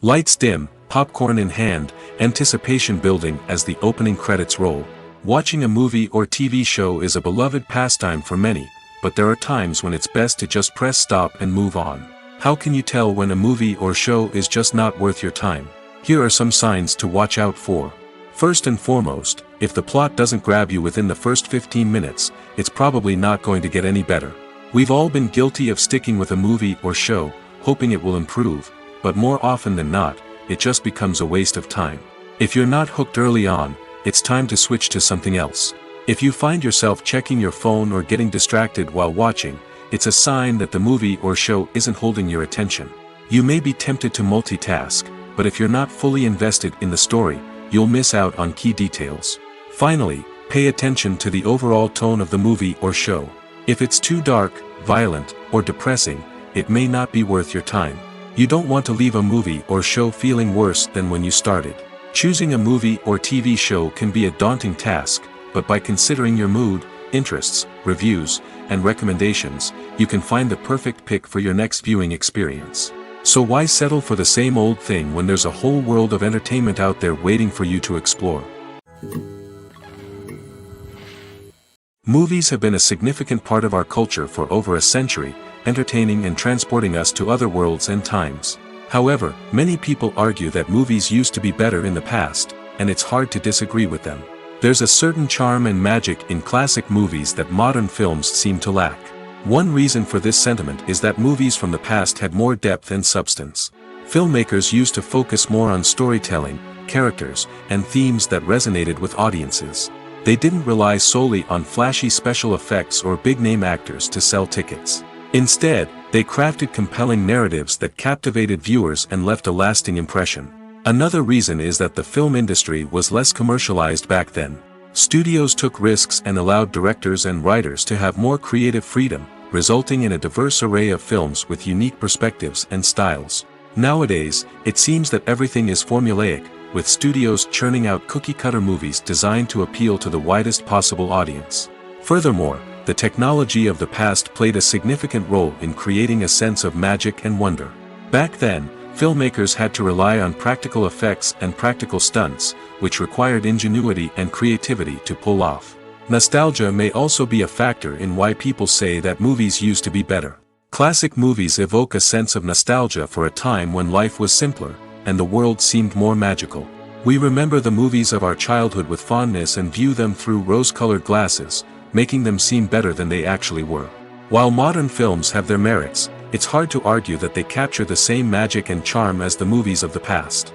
Lights dim, popcorn in hand, anticipation building as the opening credits roll. Watching a movie or TV show is a beloved pastime for many, but there are times when it's best to just press stop and move on. How can you tell when a movie or show is just not worth your time? Here are some signs to watch out for. First and foremost, if the plot doesn't grab you within the first 15 minutes, it's probably not going to get any better. We've all been guilty of sticking with a movie or show, hoping it will improve, but more often than not, it just becomes a waste of time. If you're not hooked early on, it's time to switch to something else. If you find yourself checking your phone or getting distracted while watching, it's a sign that the movie or show isn't holding your attention. You may be tempted to multitask, but if you're not fully invested in the story, you'll miss out on key details. Finally, pay attention to the overall tone of the movie or show. If it's too dark, violent, or depressing, it may not be worth your time. You don't want to leave a movie or show feeling worse than when you started. Choosing a movie or TV show can be a daunting task, but by considering your mood, interests, reviews, and recommendations, you can find the perfect pick for your next viewing experience. So why settle for the same old thing when there's a whole world of entertainment out there waiting for you to explore? Movies have been a significant part of our culture for over a century, entertaining and transporting us to other worlds and times. However, many people argue that movies used to be better in the past, and it's hard to disagree with them. There's a certain charm and magic in classic movies that modern films seem to lack. One reason for this sentiment is that movies from the past had more depth and substance. Filmmakers used to focus more on storytelling, characters, and themes that resonated with audiences. They didn't rely solely on flashy special effects or big-name actors to sell tickets. Instead, they crafted compelling narratives that captivated viewers and left a lasting impression. Another reason is that the film industry was less commercialized back then. Studios took risks and allowed directors and writers to have more creative freedom, resulting in a diverse array of films with unique perspectives and styles. Nowadays, it seems that everything is formulaic, with studios churning out cookie-cutter movies designed to appeal to the widest possible audience. Furthermore, the technology of the past played a significant role in creating a sense of magic and wonder. Back then, filmmakers had to rely on practical effects and practical stunts, which required ingenuity and creativity to pull off. Nostalgia may also be a factor in why people say that movies used to be better. Classic movies evoke a sense of nostalgia for a time when life was simpler, and the world seemed more magical. We remember the movies of our childhood with fondness and view them through rose-colored glasses, making them seem better than they actually were. While modern films have their merits, it's hard to argue that they capture the same magic and charm as the movies of the past.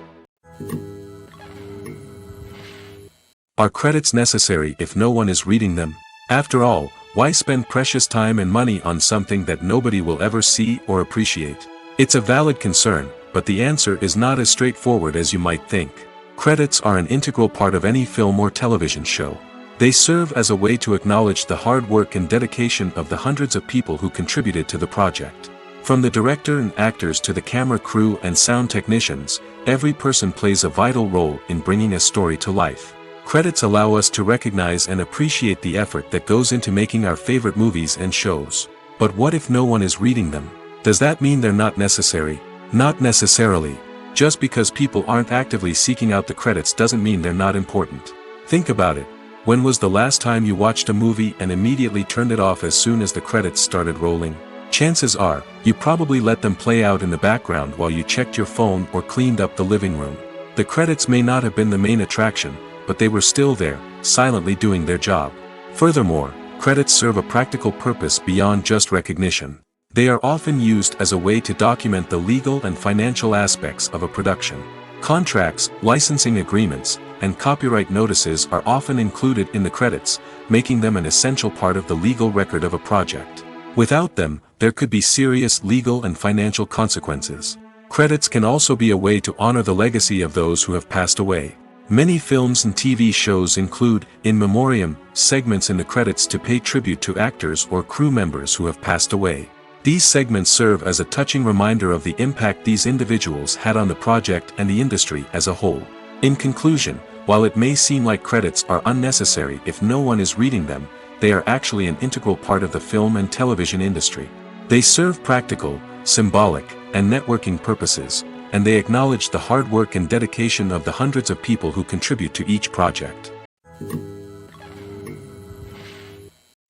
Are credits necessary if no one is reading them? After all, why spend precious time and money on something that nobody will ever see or appreciate? It's a valid concern, but the answer is not as straightforward as you might think. Credits are an integral part of any film or television show. They serve as a way to acknowledge the hard work and dedication of the hundreds of people who contributed to the project. From the director and actors to the camera crew and sound technicians, every person plays a vital role in bringing a story to life. Credits allow us to recognize and appreciate the effort that goes into making our favorite movies and shows. But what if no one is reading them? Does that mean they're not necessary? Not necessarily. Just because people aren't actively seeking out the credits doesn't mean they're not important. Think about it. When was the last time you watched a movie and immediately turned it off as soon as the credits started rolling? Chances are, you probably let them play out in the background while you checked your phone or cleaned up the living room. The credits may not have been the main attraction, but they were still there, silently doing their job. Furthermore, credits serve a practical purpose beyond just recognition. They are often used as a way to document the legal and financial aspects of a production. Contracts, licensing agreements, and copyright notices are often included in the credits, making them an essential part of the legal record of a project. Without them, there could be serious legal and financial consequences. Credits can also be a way to honor the legacy of those who have passed away. Many films and TV shows include, in memoriam, segments in the credits to pay tribute to actors or crew members who have passed away. These segments serve as a touching reminder of the impact these individuals had on the project and the industry as a whole. In conclusion, while it may seem like credits are unnecessary if no one is reading them, they are actually an integral part of the film and television industry. They serve practical, symbolic, and networking purposes, and they acknowledge the hard work and dedication of the hundreds of people who contribute to each project.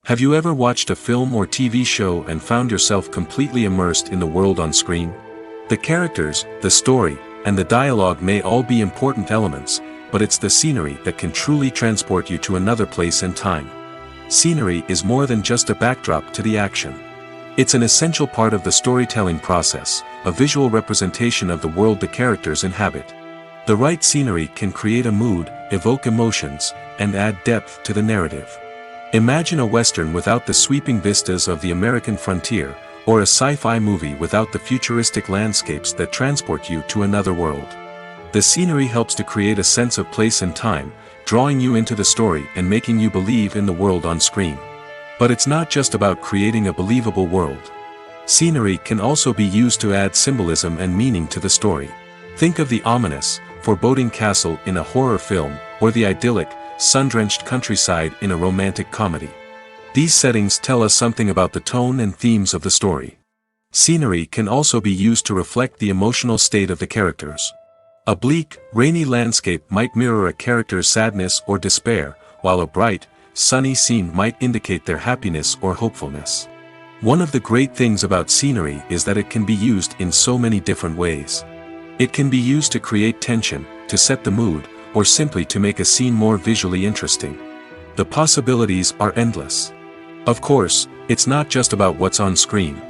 Have you ever watched a film or TV show and found yourself completely immersed in the world on screen? The characters, the story, and the dialogue may all be important elements, but it's the scenery that can truly transport you to another place and time. Scenery is more than just a backdrop to the action. It's an essential part of the storytelling process, a visual representation of the world the characters inhabit. The right scenery can create a mood, evoke emotions, and add depth to the narrative. Imagine a Western without the sweeping vistas of the American frontier, or a sci-fi movie without the futuristic landscapes that transport you to another world. The scenery helps to create a sense of place and time, drawing you into the story and making you believe in the world on screen. But it's not just about creating a believable world. Scenery can also be used to add symbolism and meaning to the story. Think of the ominous, foreboding castle in a horror film, or the idyllic, sun-drenched countryside in a romantic comedy. These settings tell us something about the tone and themes of the story. Scenery can also be used to reflect the emotional state of the characters. A bleak, rainy landscape might mirror a character's sadness or despair, while a bright, sunny scene might indicate their happiness or hopefulness. One of the great things about scenery is that it can be used in so many different ways. It can be used to create tension, to set the mood, or simply to make a scene more visually interesting. The possibilities are endless. Of course, it's not just about what's on screen.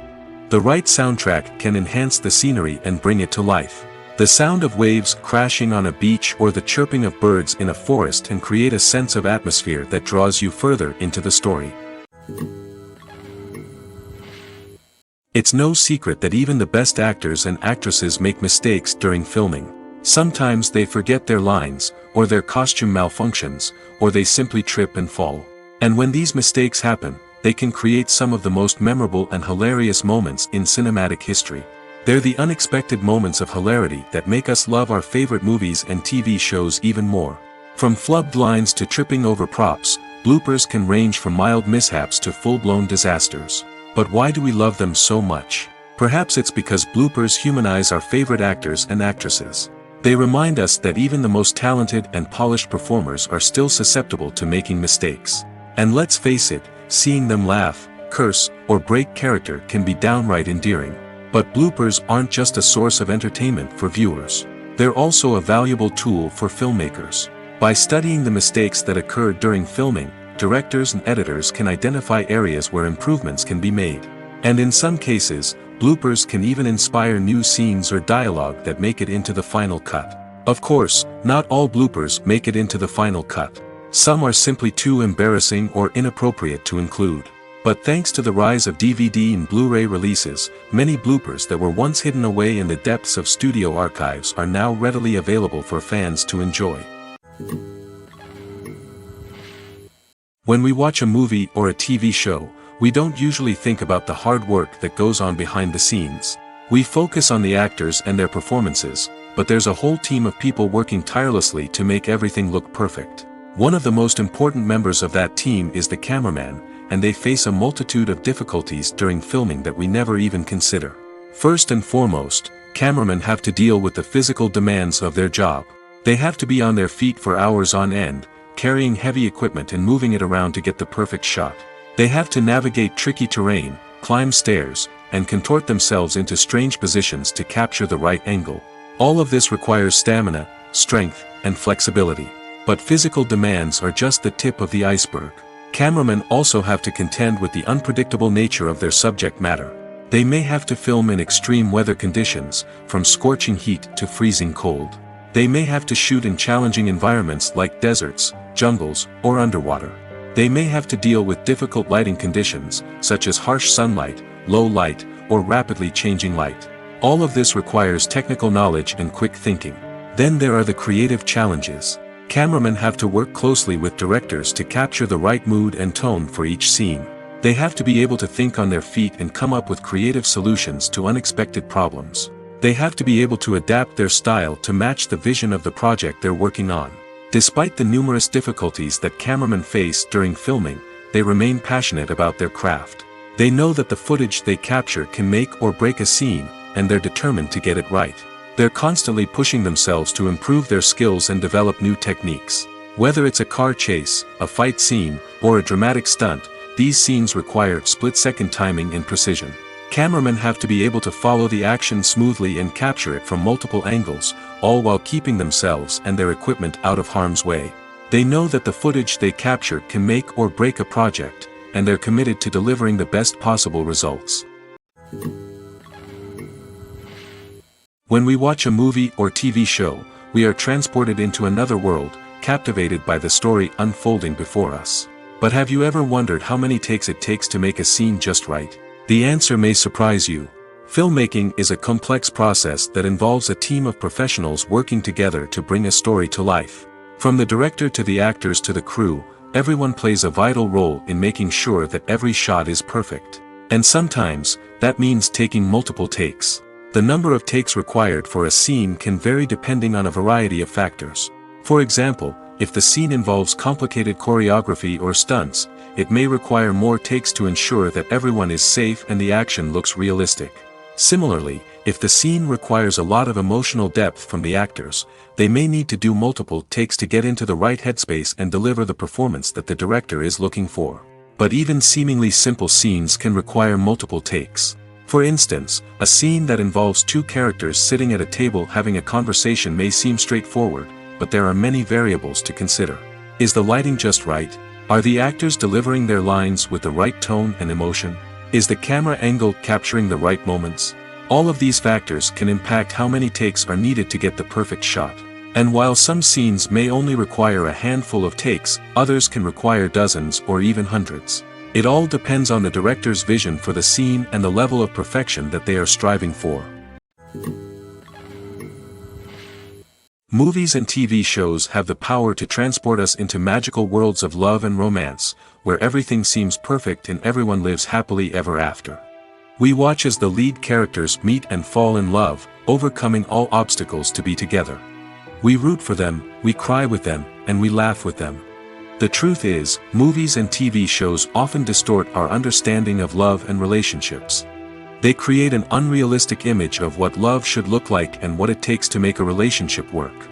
The right soundtrack can enhance the scenery and bring it to life. The sound of waves crashing on a beach or the chirping of birds in a forest can create a sense of atmosphere that draws you further into the story. It's no secret that even the best actors and actresses make mistakes during filming. Sometimes they forget their lines, or their costume malfunctions, or they simply trip and fall. And when these mistakes happen, they can create some of the most memorable and hilarious moments in cinematic history. They're the unexpected moments of hilarity that make us love our favorite movies and TV shows even more. From flubbed lines to tripping over props, bloopers can range from mild mishaps to full-blown disasters. But why do we love them so much? Perhaps it's because bloopers humanize our favorite actors and actresses. They remind us that even the most talented and polished performers are still susceptible to making mistakes. And let's face it, seeing them laugh, curse, or break character can be downright endearing. But bloopers aren't just a source of entertainment for viewers. They're also a valuable tool for filmmakers. By studying the mistakes that occurred during filming, directors and editors can identify areas where improvements can be made. And in some cases, bloopers can even inspire new scenes or dialogue that make it into the final cut. Of course, not all bloopers make it into the final cut. Some are simply too embarrassing or inappropriate to include. But thanks to the rise of DVD and Blu-ray releases, many bloopers that were once hidden away in the depths of studio archives are now readily available for fans to enjoy. When we watch a movie or a TV show, we don't usually think about the hard work that goes on behind the scenes. We focus on the actors and their performances, but there's a whole team of people working tirelessly to make everything look perfect. One of the most important members of that team is the cameraman, and they face a multitude of difficulties during filming that we never even consider. First and foremost, cameramen have to deal with the physical demands of their job. They have to be on their feet for hours on end, carrying heavy equipment and moving it around to get the perfect shot. They have to navigate tricky terrain, climb stairs, and contort themselves into strange positions to capture the right angle. All of this requires stamina, strength, and flexibility. But physical demands are just the tip of the iceberg. Cameramen also have to contend with the unpredictable nature of their subject matter. They may have to film in extreme weather conditions, from scorching heat to freezing cold. They may have to shoot in challenging environments like deserts, jungles, or underwater. They may have to deal with difficult lighting conditions, such as harsh sunlight, low light, or rapidly changing light. All of this requires technical knowledge and quick thinking. Then there are the creative challenges. Cameramen have to work closely with directors to capture the right mood and tone for each scene. They have to be able to think on their feet and come up with creative solutions to unexpected problems. They have to be able to adapt their style to match the vision of the project they're working on. Despite the numerous difficulties that cameramen face during filming, they remain passionate about their craft. They know that the footage they capture can make or break a scene, and they're determined to get it right. They're constantly pushing themselves to improve their skills and develop new techniques. Whether it's a car chase, a fight scene, or a dramatic stunt, these scenes require split-second timing and precision. Cameramen have to be able to follow the action smoothly and capture it from multiple angles, all while keeping themselves and their equipment out of harm's way. They know that the footage they capture can make or break a project, and they're committed to delivering the best possible results. When we watch a movie or TV show, we are transported into another world, captivated by the story unfolding before us. But have you ever wondered how many takes it takes to make a scene just right? The answer may surprise you. Filmmaking is a complex process that involves a team of professionals working together to bring a story to life. From the director to the actors to the crew, everyone plays a vital role in making sure that every shot is perfect. And sometimes, that means taking multiple takes. The number of takes required for a scene can vary depending on a variety of factors. For example, if the scene involves complicated choreography or stunts, it may require more takes to ensure that everyone is safe and the action looks realistic. Similarly, if the scene requires a lot of emotional depth from the actors, they may need to do multiple takes to get into the right headspace and deliver the performance that the director is looking for. But even seemingly simple scenes can require multiple takes. For instance, a scene that involves two characters sitting at a table having a conversation may seem straightforward, but there are many variables to consider. Is the lighting just right? Are the actors delivering their lines with the right tone and emotion? Is the camera angle capturing the right moments? All of these factors can impact how many takes are needed to get the perfect shot. And while some scenes may only require a handful of takes, others can require dozens or even hundreds. It all depends on the director's vision for the scene and the level of perfection that they are striving for. Movies and TV shows have the power to transport us into magical worlds of love and romance, where everything seems perfect and everyone lives happily ever after. We watch as the lead characters meet and fall in love, overcoming all obstacles to be together. We root for them, we cry with them, and we laugh with them. The truth is, movies and TV shows often distort our understanding of love and relationships. They create an unrealistic image of what love should look like and what it takes to make a relationship work.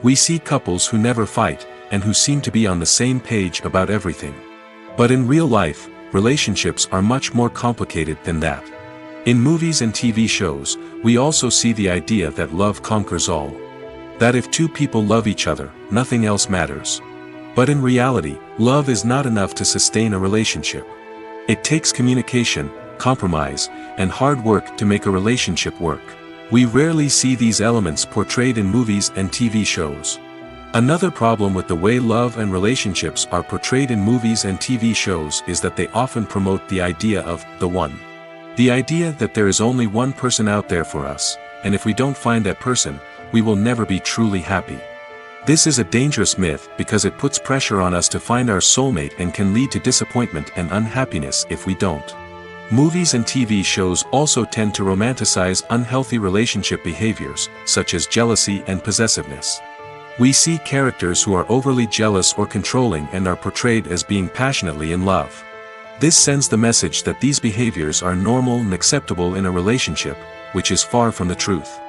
We see couples who never fight, and who seem to be on the same page about everything. But in real life, relationships are much more complicated than that. In movies and TV shows, we also see the idea that love conquers all. That if two people love each other, nothing else matters. But in reality, love is not enough to sustain a relationship. It takes communication, compromise, and hard work to make a relationship work. We rarely see these elements portrayed in movies and TV shows. Another problem with the way love and relationships are portrayed in movies and TV shows is that they often promote the idea of the one. The idea that there is only one person out there for us, and if we don't find that person, we will never be truly happy. This is a dangerous myth because it puts pressure on us to find our soulmate and can lead to disappointment and unhappiness if we don't. Movies and TV shows also tend to romanticize unhealthy relationship behaviors, such as jealousy and possessiveness. We see characters who are overly jealous or controlling and are portrayed as being passionately in love. This sends the message that these behaviors are normal and acceptable in a relationship, which is far from the truth.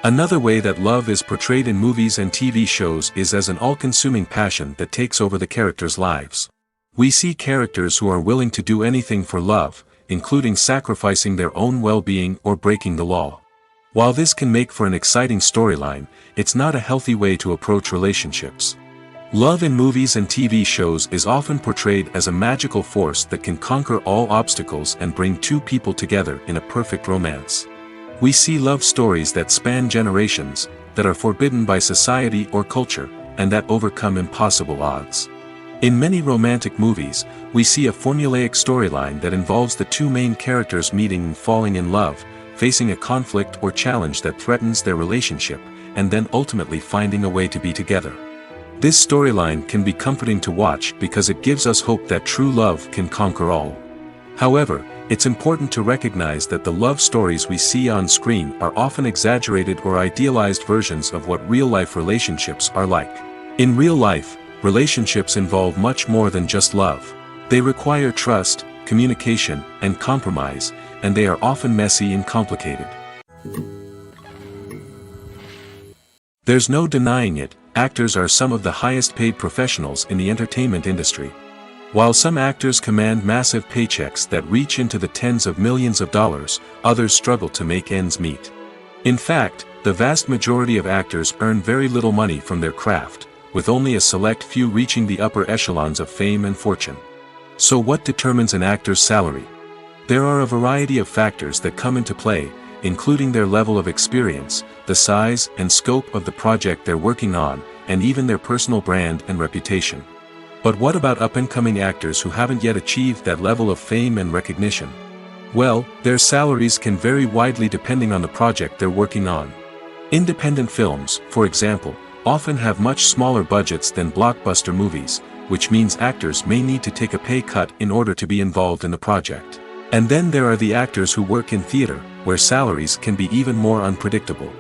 Another way that love is portrayed in movies and TV shows is as an all-consuming passion that takes over the characters' lives. We see characters who are willing to do anything for love, including sacrificing their own well-being or breaking the law. While this can make for an exciting storyline, it's not a healthy way to approach relationships. Love in movies and TV shows is often portrayed as a magical force that can conquer all obstacles and bring two people together in a perfect romance. We see love stories that span generations, that are forbidden by society or culture, and that overcome impossible odds. In many romantic movies, we see a formulaic storyline that involves the two main characters meeting and falling in love, facing a conflict or challenge that threatens their relationship, and then ultimately finding a way to be together. This storyline can be comforting to watch because it gives us hope that true love can conquer all. However, it's important to recognize that the love stories we see on screen are often exaggerated or idealized versions of what real-life relationships are like. In real life, relationships involve much more than just love. They require trust, communication, and compromise, and they are often messy and complicated. There's no denying it, actors are some of the highest paid professionals in the entertainment industry. While some actors command massive paychecks that reach into the tens of millions of dollars, others struggle to make ends meet. In fact, the vast majority of actors earn very little money from their craft, with only a select few reaching the upper echelons of fame and fortune. So what determines an actor's salary? There are a variety of factors that come into play, including their level of experience, the size and scope of the project they're working on, and even their personal brand and reputation. But what about up-and-coming actors who haven't yet achieved that level of fame and recognition? Well, their salaries can vary widely depending on the project they're working on. Independent films, for example, often have much smaller budgets than blockbuster movies, which means actors may need to take a pay cut in order to be involved in the project. And then there are the actors who work in theater, where salaries can be even more unpredictable.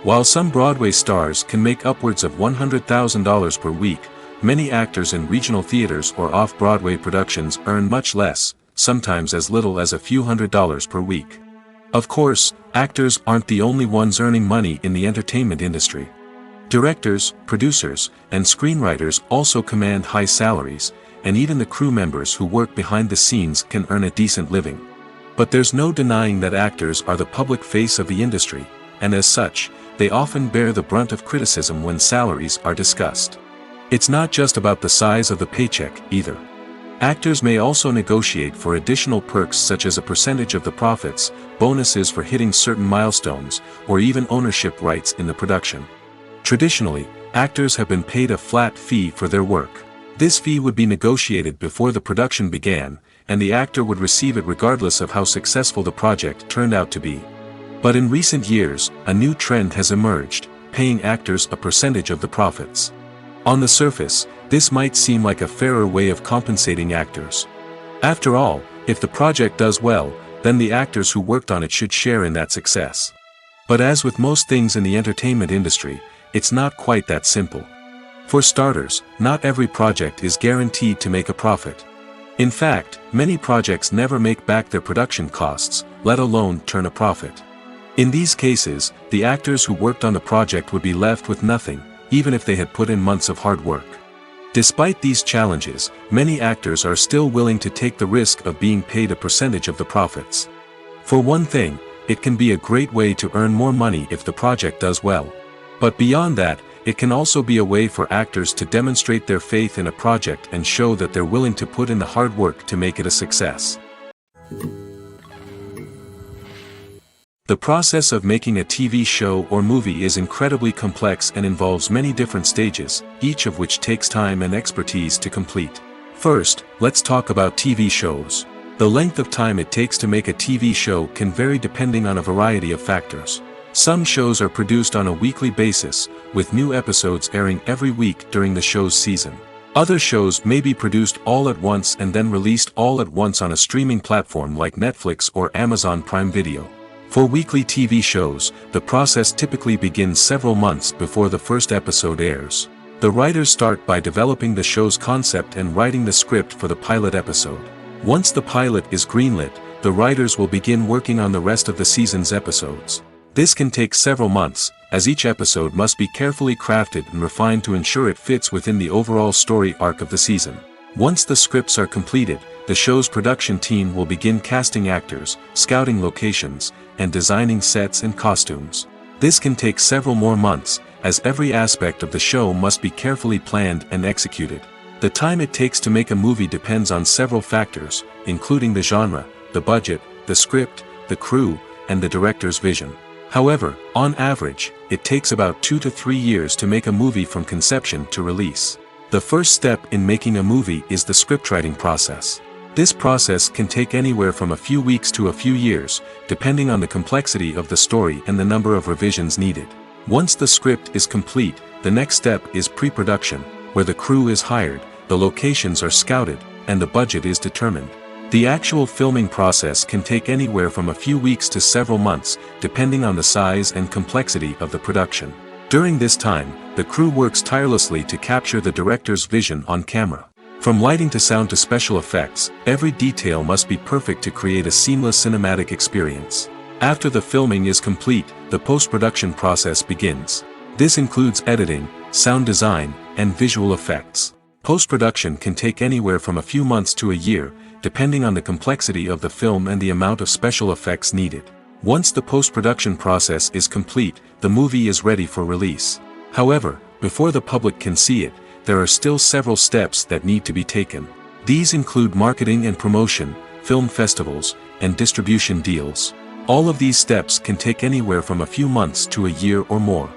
While some Broadway stars can make upwards of $100,000 per week, many actors in regional theaters or off-Broadway productions earn much less, sometimes as little as a few $100s per week. Of course, actors aren't the only ones earning money in the entertainment industry. Directors, producers, and screenwriters also command high salaries, and even the crew members who work behind the scenes can earn a decent living. But there's no denying that actors are the public face of the industry, and as such, they often bear the brunt of criticism when salaries are discussed. It's not just about the size of the paycheck, either. Actors may also negotiate for additional perks such as a percentage of the profits, bonuses for hitting certain milestones, or even ownership rights in the production. Traditionally, actors have been paid a flat fee for their work. This fee would be negotiated before the production began, and the actor would receive it regardless of how successful the project turned out to be. But in recent years, a new trend has emerged, paying actors a percentage of the profits. On the surface, this might seem like a fairer way of compensating actors. After all, if the project does well, then the actors who worked on it should share in that success. But as with most things in the entertainment industry, it's not quite that simple. For starters, not every project is guaranteed to make a profit. In fact, many projects never make back their production costs, let alone turn a profit. In these cases, the actors who worked on the project would be left with nothing, even if they had put in months of hard work. Despite these challenges, many actors are still willing to take the risk of being paid a percentage of the profits. For one thing, it can be a great way to earn more money if the project does well. But beyond that, it can also be a way for actors to demonstrate their faith in a project and show that they're willing to put in the hard work to make it a success. The process of making a TV show or movie is incredibly complex and involves many different stages, each of which takes time and expertise to complete. First, let's talk about TV shows. The length of time it takes to make a TV show can vary depending on a variety of factors. Some shows are produced on a weekly basis, with new episodes airing every week during the show's season. Other shows may be produced all at once and then released all at once on a streaming platform like Netflix or Amazon Prime Video. For weekly TV shows, the process typically begins several months before the first episode airs. The writers start by developing the show's concept and writing the script for the pilot episode. Once the pilot is greenlit, the writers will begin working on the rest of the season's episodes. This can take several months, as each episode must be carefully crafted and refined to ensure it fits within the overall story arc of the season. Once the scripts are completed, the show's production team will begin casting actors, scouting locations, and designing sets and costumes. This can take several more months, as every aspect of the show must be carefully planned and executed. The time it takes to make a movie depends on several factors, including the genre, the budget, the script, the crew, and the director's vision. However, on average, it takes about 2 to 3 years to make a movie from conception to release. The first step in making a movie is the scriptwriting process. This process can take anywhere from a few weeks to a few years, depending on the complexity of the story and the number of revisions needed. Once the script is complete, the next step is pre-production, where the crew is hired, the locations are scouted, and the budget is determined. The actual filming process can take anywhere from a few weeks to several months, depending on the size and complexity of the production. During this time, the crew works tirelessly to capture the director's vision on camera. From lighting to sound to special effects, every detail must be perfect to create a seamless cinematic experience. After the filming is complete, the post-production process begins. This includes editing, sound design, and visual effects. Post-production can take anywhere from a few months to a year, depending on the complexity of the film and the amount of special effects needed. Once the post-production process is complete, the movie is ready for release. However, before the public can see it, there are still several steps that need to be taken. These include marketing and promotion, film festivals, and distribution deals. All of these steps can take anywhere from a few months to a year or more.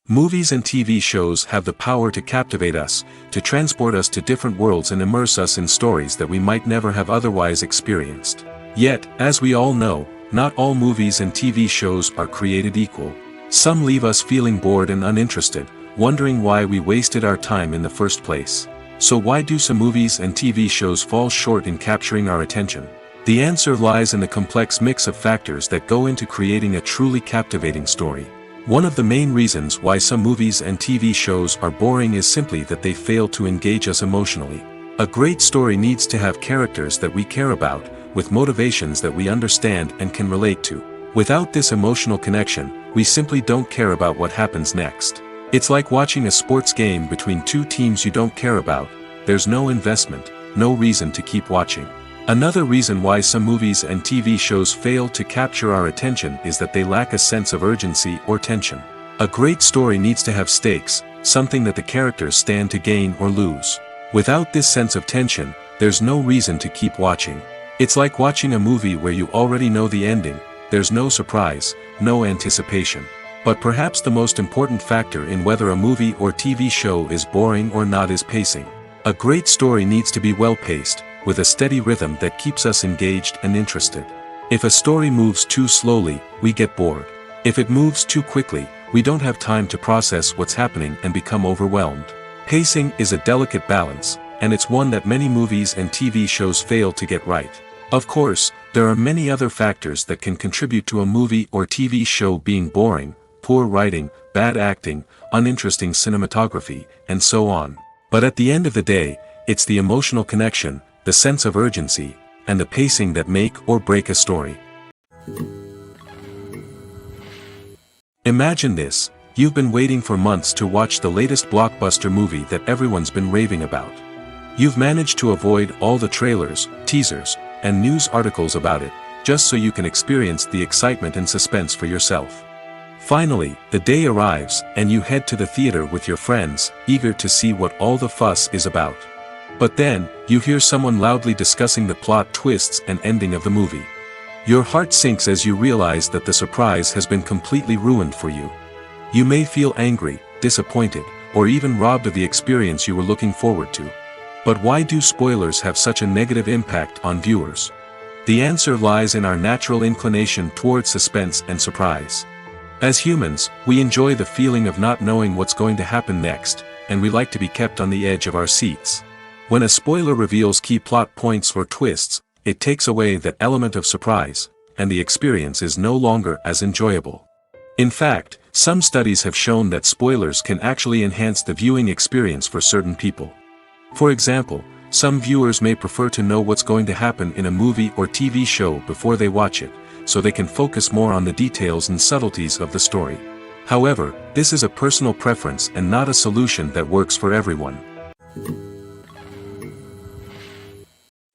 Movies and TV shows have the power to captivate us, to transport us to different worlds and immerse us in stories that we might never have otherwise experienced. Yet, as we all know, not all movies and TV shows are created equal. Some leave us feeling bored and uninterested, wondering why we wasted our time in the first place. So why do some movies and TV shows fall short in capturing our attention? The answer lies in the complex mix of factors that go into creating a truly captivating story. One of the main reasons why some movies and TV shows are boring is simply that they fail to engage us emotionally. A great story needs to have characters that we care about, with motivations that we understand and can relate to. Without this emotional connection, we simply don't care about what happens next. It's like watching a sports game between two teams you don't care about. There's no investment, no reason to keep watching. Another reason why some movies and TV shows fail to capture our attention is that they lack a sense of urgency or tension. A great story needs to have stakes, something that the characters stand to gain or lose. Without this sense of tension, there's no reason to keep watching. It's like watching a movie where you already know the ending. There's no surprise, no anticipation. But perhaps the most important factor in whether a movie or TV show is boring or not is pacing. A great story needs to be well-paced, with a steady rhythm that keeps us engaged and interested. If a story moves too slowly, we get bored. If it moves too quickly, we don't have time to process what's happening and become overwhelmed. Pacing is a delicate balance, and it's one that many movies and TV shows fail to get right. Of course, there are many other factors that can contribute to a movie or TV show being boring: poor writing, bad acting, uninteresting cinematography, and so on. But at the end of the day, it's the emotional connection, the sense of urgency, and the pacing that make or break a story. Imagine this: you've been waiting for months to watch the latest blockbuster movie that everyone's been raving about. You've managed to avoid all the trailers, teasers, and news articles about it, just so you can experience the excitement and suspense for yourself. Finally, the day arrives, and you head to the theater with your friends, eager to see what all the fuss is about. But then, you hear someone loudly discussing the plot twists and ending of the movie. Your heart sinks as you realize that the surprise has been completely ruined for you. You may feel angry, disappointed, or even robbed of the experience you were looking forward to. But why do spoilers have such a negative impact on viewers? The answer lies in our natural inclination towards suspense and surprise. As humans, we enjoy the feeling of not knowing what's going to happen next, and we like to be kept on the edge of our seats. When a spoiler reveals key plot points or twists, it takes away that element of surprise, and the experience is no longer as enjoyable. In fact, some studies have shown that spoilers can actually enhance the viewing experience for certain people. For example, some viewers may prefer to know what's going to happen in a movie or TV show before they watch it, so they can focus more on the details and subtleties of the story. However, this is a personal preference and not a solution that works for everyone.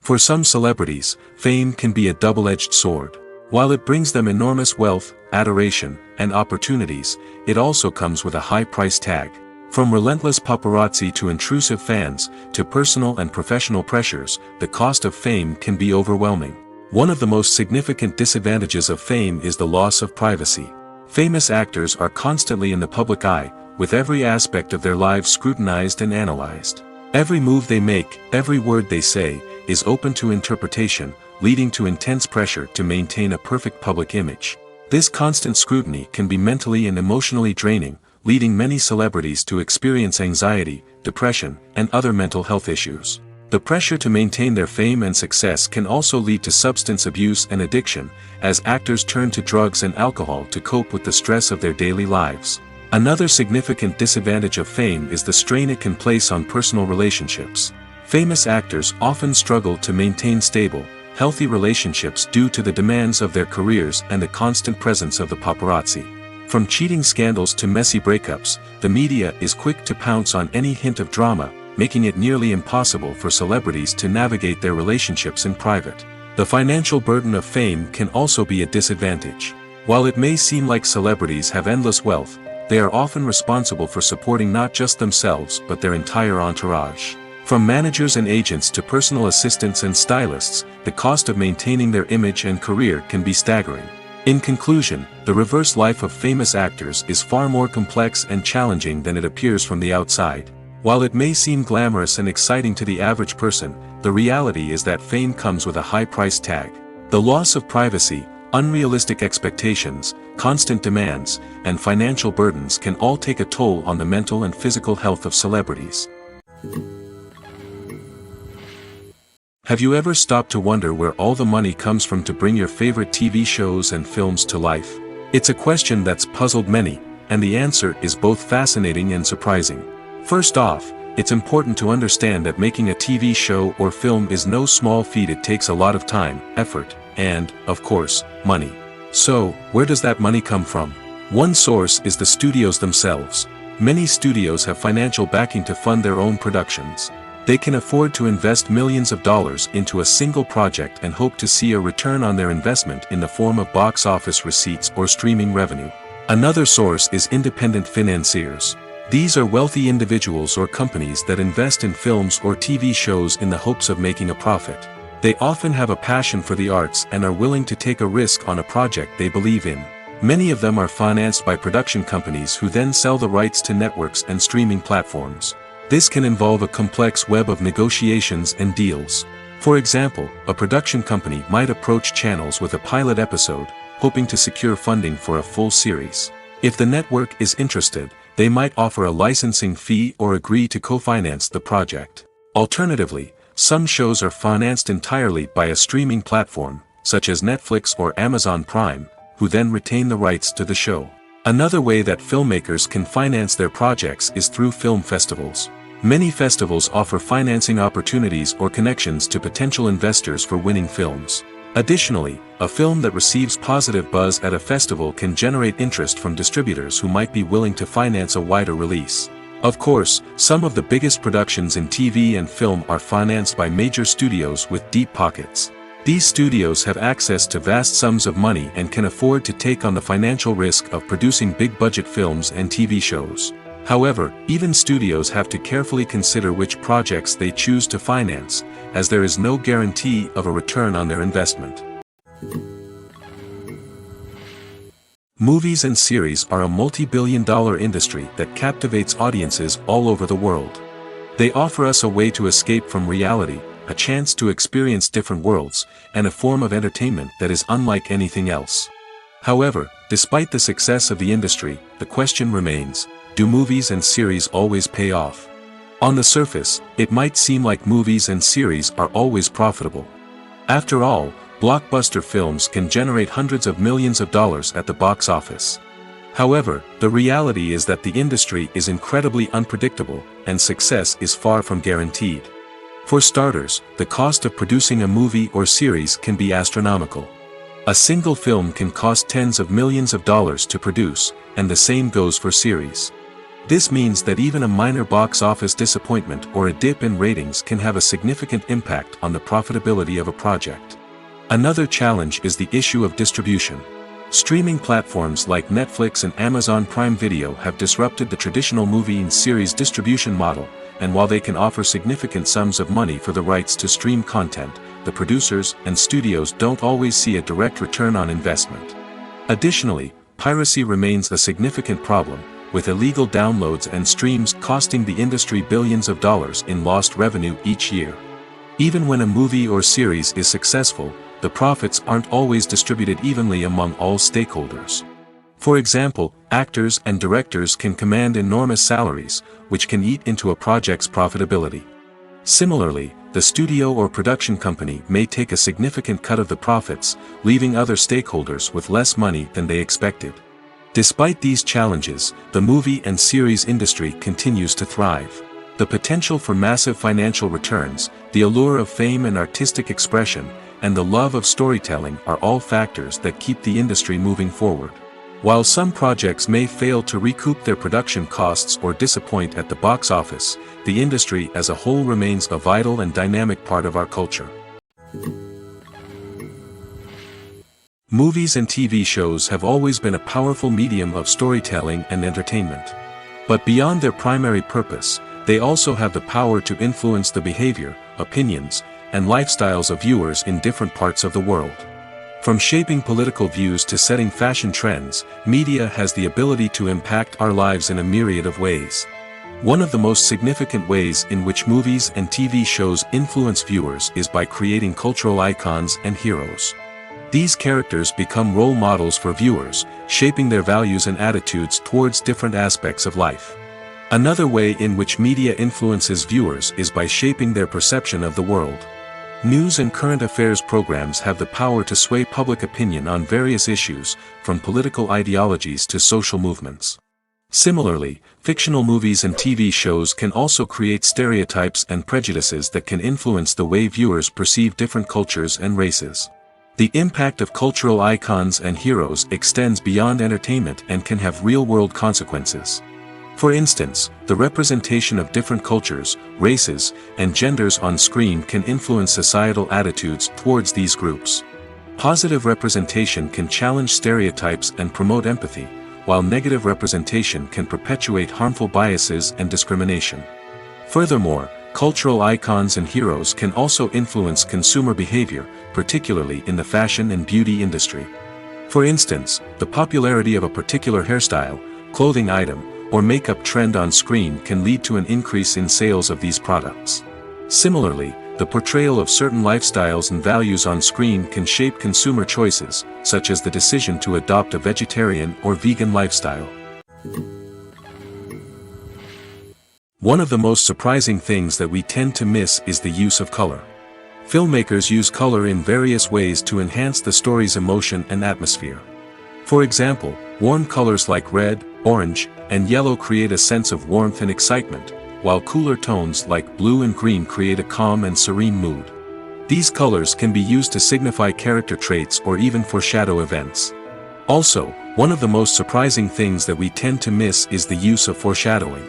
For some celebrities, fame can be a double-edged sword. While it brings them enormous wealth, adoration, and opportunities, it also comes with a high price tag. From relentless paparazzi to intrusive fans, to personal and professional pressures, the cost of fame can be overwhelming. One of the most significant disadvantages of fame is the loss of privacy. Famous actors are constantly in the public eye, with every aspect of their lives scrutinized and analyzed. Every move they make, every word they say, is open to interpretation, leading to intense pressure to maintain a perfect public image. This constant scrutiny can be mentally and emotionally draining, leading many celebrities to experience anxiety, depression, and other mental health issues. The pressure to maintain their fame and success can also lead to substance abuse and addiction, as actors turn to drugs and alcohol to cope with the stress of their daily lives. Another significant disadvantage of fame is the strain it can place on personal relationships. Famous actors often struggle to maintain stable, healthy relationships due to the demands of their careers and the constant presence of the paparazzi. From cheating scandals to messy breakups, the media is quick to pounce on any hint of drama, making it nearly impossible for celebrities to navigate their relationships in private. The financial burden of fame can also be a disadvantage. While it may seem like celebrities have endless wealth, they are often responsible for supporting not just themselves but their entire entourage. From managers and agents to personal assistants and stylists, the cost of maintaining their image and career can be staggering. In conclusion, the reverse life of famous actors is far more complex and challenging than it appears from the outside. While it may seem glamorous and exciting to the average person, the reality is that fame comes with a high price tag. The loss of privacy, unrealistic expectations, constant demands, and financial burdens can all take a toll on the mental and physical health of celebrities. Have you ever stopped to wonder where all the money comes from to bring your favorite TV shows and films to life? It's a question that's puzzled many, and the answer is both fascinating and surprising. First off, it's important to understand that making a TV show or film is no small feat. It takes a lot of time, effort, and, of course, money. So, where does that money come from? One source is the studios themselves. Many studios have financial backing to fund their own productions. They can afford to invest millions of dollars into a single project and hope to see a return on their investment in the form of box office receipts or streaming revenue. Another source is independent financiers. These are wealthy individuals or companies that invest in films or TV shows in the hopes of making a profit. They often have a passion for the arts and are willing to take a risk on a project they believe in. Many of them are financed by production companies who then sell the rights to networks and streaming platforms. This can involve a complex web of negotiations and deals. For example, a production company might approach channels with a pilot episode, hoping to secure funding for a full series. If the network is interested, they might offer a licensing fee or agree to co-finance the project. Alternatively, some shows are financed entirely by a streaming platform, such as Netflix or Amazon Prime, who then retain the rights to the show. Another way that filmmakers can finance their projects is through film festivals. Many festivals offer financing opportunities or connections to potential investors for winning films. Additionally, a film that receives positive buzz at a festival can generate interest from distributors who might be willing to finance a wider release. Of course, some of the biggest productions in TV and film are financed by major studios with deep pockets. These studios have access to vast sums of money and can afford to take on the financial risk of producing big-budget films and TV shows. However, even studios have to carefully consider which projects they choose to finance, as there is no guarantee of a return on their investment. Movies and series are a multi-billion-dollar industry that captivates audiences all over the world. They offer us a way to escape from reality, a chance to experience different worlds, and a form of entertainment that is unlike anything else. However, despite the success of the industry, the question remains, do movies and series always pay off? On the surface, it might seem like movies and series are always profitable. After all, blockbuster films can generate hundreds of millions of dollars at the box office. However, the reality is that the industry is incredibly unpredictable, and success is far from guaranteed. For starters, the cost of producing a movie or series can be astronomical. A single film can cost tens of millions of dollars to produce, and the same goes for series. This means that even a minor box office disappointment or a dip in ratings can have a significant impact on the profitability of a project. Another challenge is the issue of distribution. Streaming platforms like Netflix and Amazon Prime Video have disrupted the traditional movie and series distribution model, and while they can offer significant sums of money for the rights to stream content, the producers and studios don't always see a direct return on investment. Additionally, piracy remains a significant problem, with illegal downloads and streams costing the industry billions of dollars in lost revenue each year. Even when a movie or series is successful, the profits aren't always distributed evenly among all stakeholders. For example, actors and directors can command enormous salaries, which can eat into a project's profitability. Similarly, the studio or production company may take a significant cut of the profits, leaving other stakeholders with less money than they expected. Despite these challenges, the movie and series industry continues to thrive. The potential for massive financial returns, the allure of fame and artistic expression, and the love of storytelling are all factors that keep the industry moving forward. While some projects may fail to recoup their production costs or disappoint at the box office, the industry as a whole remains a vital and dynamic part of our culture. Movies and TV shows have always been a powerful medium of storytelling and entertainment. But beyond their primary purpose, they also have the power to influence the behavior, opinions, and lifestyles of viewers in different parts of the world. From shaping political views to setting fashion trends, media has the ability to impact our lives in a myriad of ways. One of the most significant ways in which movies and TV shows influence viewers is by creating cultural icons and heroes. These characters become role models for viewers, shaping their values and attitudes towards different aspects of life. Another way in which media influences viewers is by shaping their perception of the world. News and current affairs programs have the power to sway public opinion on various issues, from political ideologies to social movements. Similarly, fictional movies and TV shows can also create stereotypes and prejudices that can influence the way viewers perceive different cultures and races. The impact of cultural icons and heroes extends beyond entertainment and can have real-world consequences. For instance, the representation of different cultures, races, and genders on screen can influence societal attitudes towards these groups. Positive representation can challenge stereotypes and promote empathy, while negative representation can perpetuate harmful biases and discrimination. Furthermore, cultural icons and heroes can also influence consumer behavior, particularly in the fashion and beauty industry. For instance, the popularity of a particular hairstyle, clothing item, or makeup trend on screen can lead to an increase in sales of these products. Similarly, the portrayal of certain lifestyles and values on screen can shape consumer choices, such as the decision to adopt a vegetarian or vegan lifestyle. One of the most surprising things that we tend to miss is the use of color. Filmmakers use color in various ways to enhance the story's emotion and atmosphere. For example, warm colors like red, orange, and yellow create a sense of warmth and excitement, while cooler tones like blue and green create a calm and serene mood. These colors can be used to signify character traits or even foreshadow events. Also, one of the most surprising things that we tend to miss is the use of foreshadowing.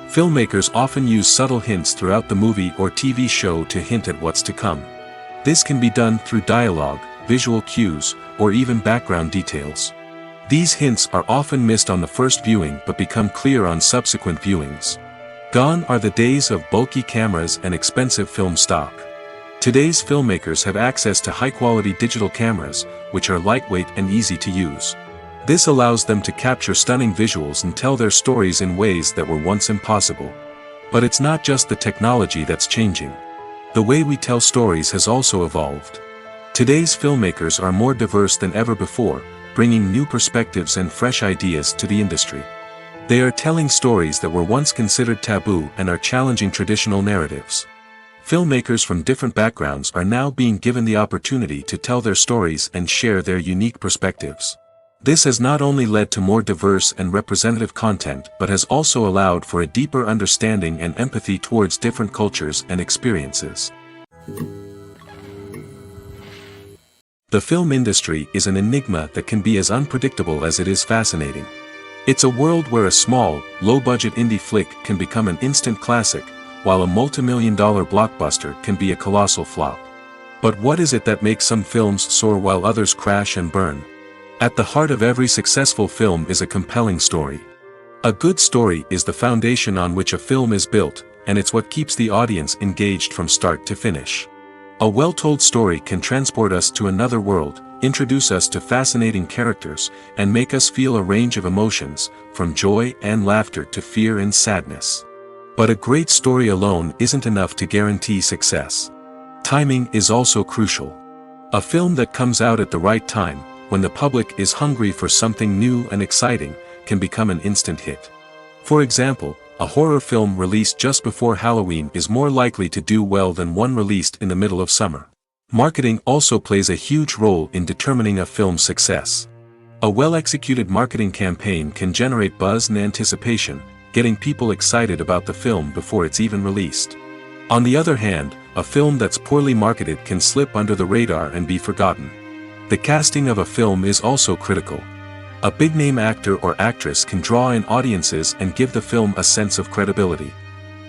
Filmmakers often use subtle hints throughout the movie or TV show to hint at what's to come. This can be done through dialogue, visual cues, or even background details. These hints are often missed on the first viewing but become clear on subsequent viewings. Gone are the days of bulky cameras and expensive film stock. Today's filmmakers have access to high-quality digital cameras, which are lightweight and easy to use. This allows them to capture stunning visuals and tell their stories in ways that were once impossible. But it's not just the technology that's changing. The way we tell stories has also evolved. Today's filmmakers are more diverse than ever before, bringing new perspectives and fresh ideas to the industry. They are telling stories that were once considered taboo and are challenging traditional narratives. Filmmakers from different backgrounds are now being given the opportunity to tell their stories and share their unique perspectives. This has not only led to more diverse and representative content but has also allowed for a deeper understanding and empathy towards different cultures and experiences. The film industry is an enigma that can be as unpredictable as it is fascinating. It's a world where a small, low-budget indie flick can become an instant classic, while a multi-million-dollar blockbuster can be a colossal flop. But what is it that makes some films soar while others crash and burn? At the heart of every successful film is a compelling story. A good story is the foundation on which a film is built, and it's what keeps the audience engaged from start to finish. A well-told story can transport us to another world, introduce us to fascinating characters, and make us feel a range of emotions, from joy and laughter to fear and sadness. But a great story alone isn't enough to guarantee success. Timing is also crucial. A film that comes out at the right time, when the public is hungry for something new and exciting, can become an instant hit. For example, a horror film released just before Halloween is more likely to do well than one released in the middle of summer. Marketing also plays a huge role in determining a film's success. A well-executed marketing campaign can generate buzz and anticipation, getting people excited about the film before it's even released. On the other hand, a film that's poorly marketed can slip under the radar and be forgotten. The casting of a film is also critical. A big-name actor or actress can draw in audiences and give the film a sense of credibility.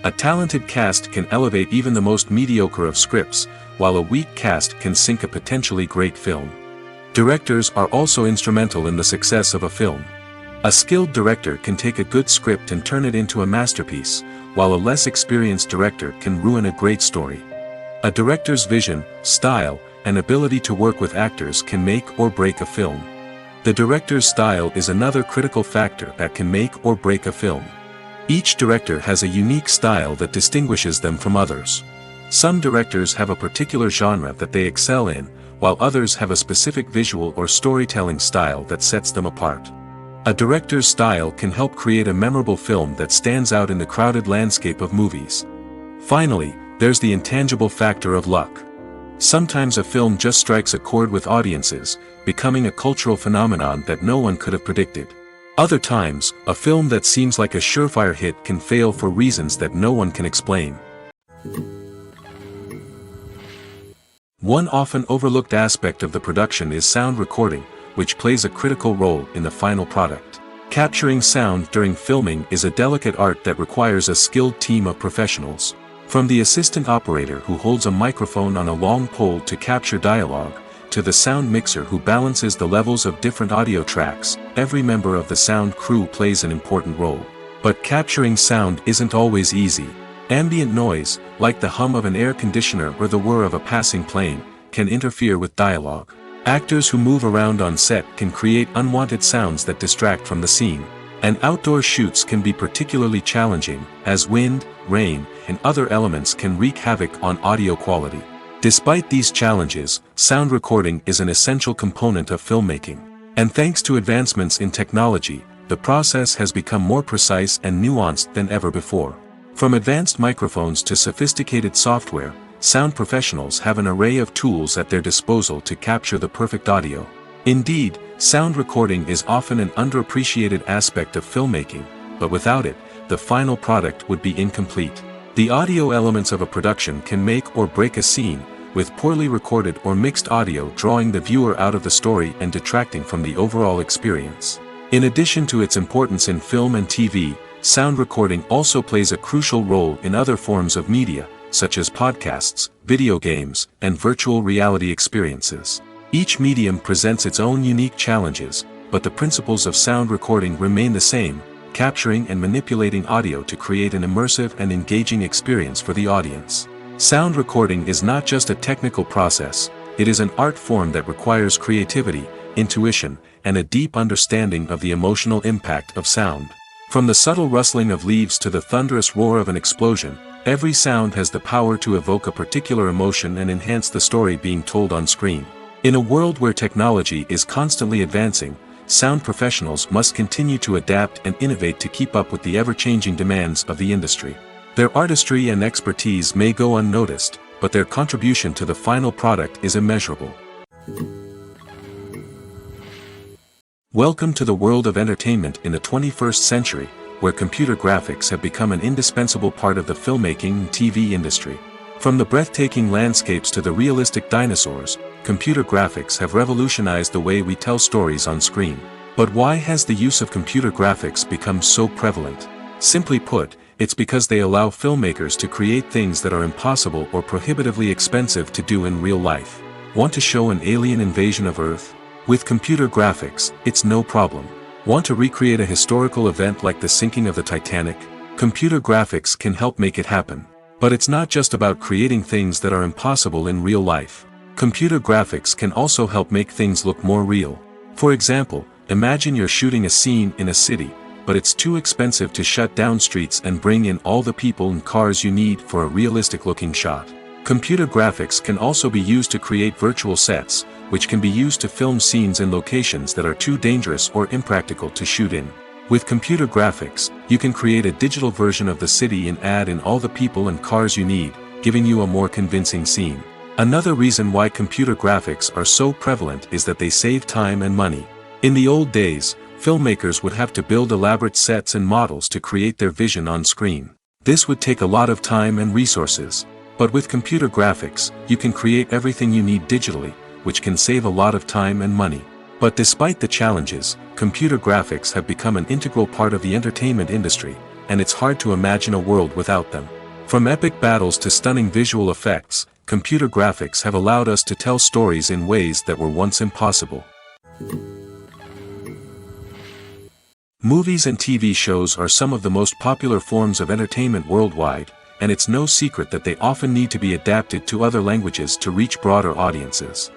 A talented cast can elevate even the most mediocre of scripts, while a weak cast can sink a potentially great film. Directors are also instrumental in the success of a film. A skilled director can take a good script and turn it into a masterpiece, while a less experienced director can ruin a great story. A director's vision, style, and ability to work with actors can make or break a film. The director's style is another critical factor that can make or break a film. Each director has a unique style that distinguishes them from others. Some directors have a particular genre that they excel in, while others have a specific visual or storytelling style that sets them apart. A director's style can help create a memorable film that stands out in the crowded landscape of movies. Finally, there's the intangible factor of luck. Sometimes a film just strikes a chord with audiences, becoming a cultural phenomenon that no one could have predicted. Other times, a film that seems like a surefire hit can fail for reasons that no one can explain. One often overlooked aspect of the production is sound recording, which plays a critical role in the final product. Capturing sound during filming is a delicate art that requires a skilled team of professionals. From the assistant operator who holds a microphone on a long pole to capture dialogue, to the sound mixer who balances the levels of different audio tracks, every member of the sound crew plays an important role. But capturing sound isn't always easy. Ambient noise, like the hum of an air conditioner or the whir of a passing plane, can interfere with dialogue. Actors who move around on set can create unwanted sounds that distract from the scene. And outdoor shoots can be particularly challenging, as wind, rain, and other elements can wreak havoc on audio quality. Despite these challenges, sound recording is an essential component of filmmaking. And thanks to advancements in technology, the process has become more precise and nuanced than ever before. From advanced microphones to sophisticated software, sound professionals have an array of tools at their disposal to capture the perfect audio. Indeed, sound recording is often an underappreciated aspect of filmmaking, but without it, the final product would be incomplete. The audio elements of a production can make or break a scene, with poorly recorded or mixed audio drawing the viewer out of the story and detracting from the overall experience. In addition to its importance in film and TV, sound recording also plays a crucial role in other forms of media, such as podcasts, video games, and virtual reality experiences. Each medium presents its own unique challenges, but the principles of sound recording remain the same, capturing and manipulating audio to create an immersive and engaging experience for the audience. Sound recording is not just a technical process, it is an art form that requires creativity, intuition, and a deep understanding of the emotional impact of sound. From the subtle rustling of leaves to the thunderous roar of an explosion, every sound has the power to evoke a particular emotion and enhance the story being told on screen. In a world where technology is constantly advancing, sound professionals must continue to adapt and innovate to keep up with the ever-changing demands of the industry. Their artistry and expertise may go unnoticed, but their contribution to the final product is immeasurable. Welcome to the world of entertainment in the 21st century, where computer graphics have become an indispensable part of the filmmaking and TV industry. From the breathtaking landscapes to the realistic dinosaurs, computer graphics have revolutionized the way we tell stories on screen. But why has the use of computer graphics become so prevalent? Simply put, it's because they allow filmmakers to create things that are impossible or prohibitively expensive to do in real life. Want to show an alien invasion of Earth? With computer graphics, it's no problem. Want to recreate a historical event like the sinking of the Titanic? Computer graphics can help make it happen. But it's not just about creating things that are impossible in real life. Computer graphics can also help make things look more real. For example, imagine you're shooting a scene in a city, but it's too expensive to shut down streets and bring in all the people and cars you need for a realistic-looking shot. Computer graphics can also be used to create virtual sets, which can be used to film scenes in locations that are too dangerous or impractical to shoot in. With computer graphics, you can create a digital version of the city and add in all the people and cars you need, giving you a more convincing scene. Another reason why computer graphics are so prevalent is that they save time and money. In the old days, filmmakers would have to build elaborate sets and models to create their vision on screen. This would take a lot of time and resources. But with computer graphics, you can create everything you need digitally, which can save a lot of time and money. But despite the challenges, computer graphics have become an integral part of the entertainment industry, and it's hard to imagine a world without them. From epic battles to stunning visual effects, computer graphics have allowed us to tell stories in ways that were once impossible. Movies and TV shows are some of the most popular forms of entertainment worldwide, and it's no secret that they often need to be adapted to other languages to reach broader audiences.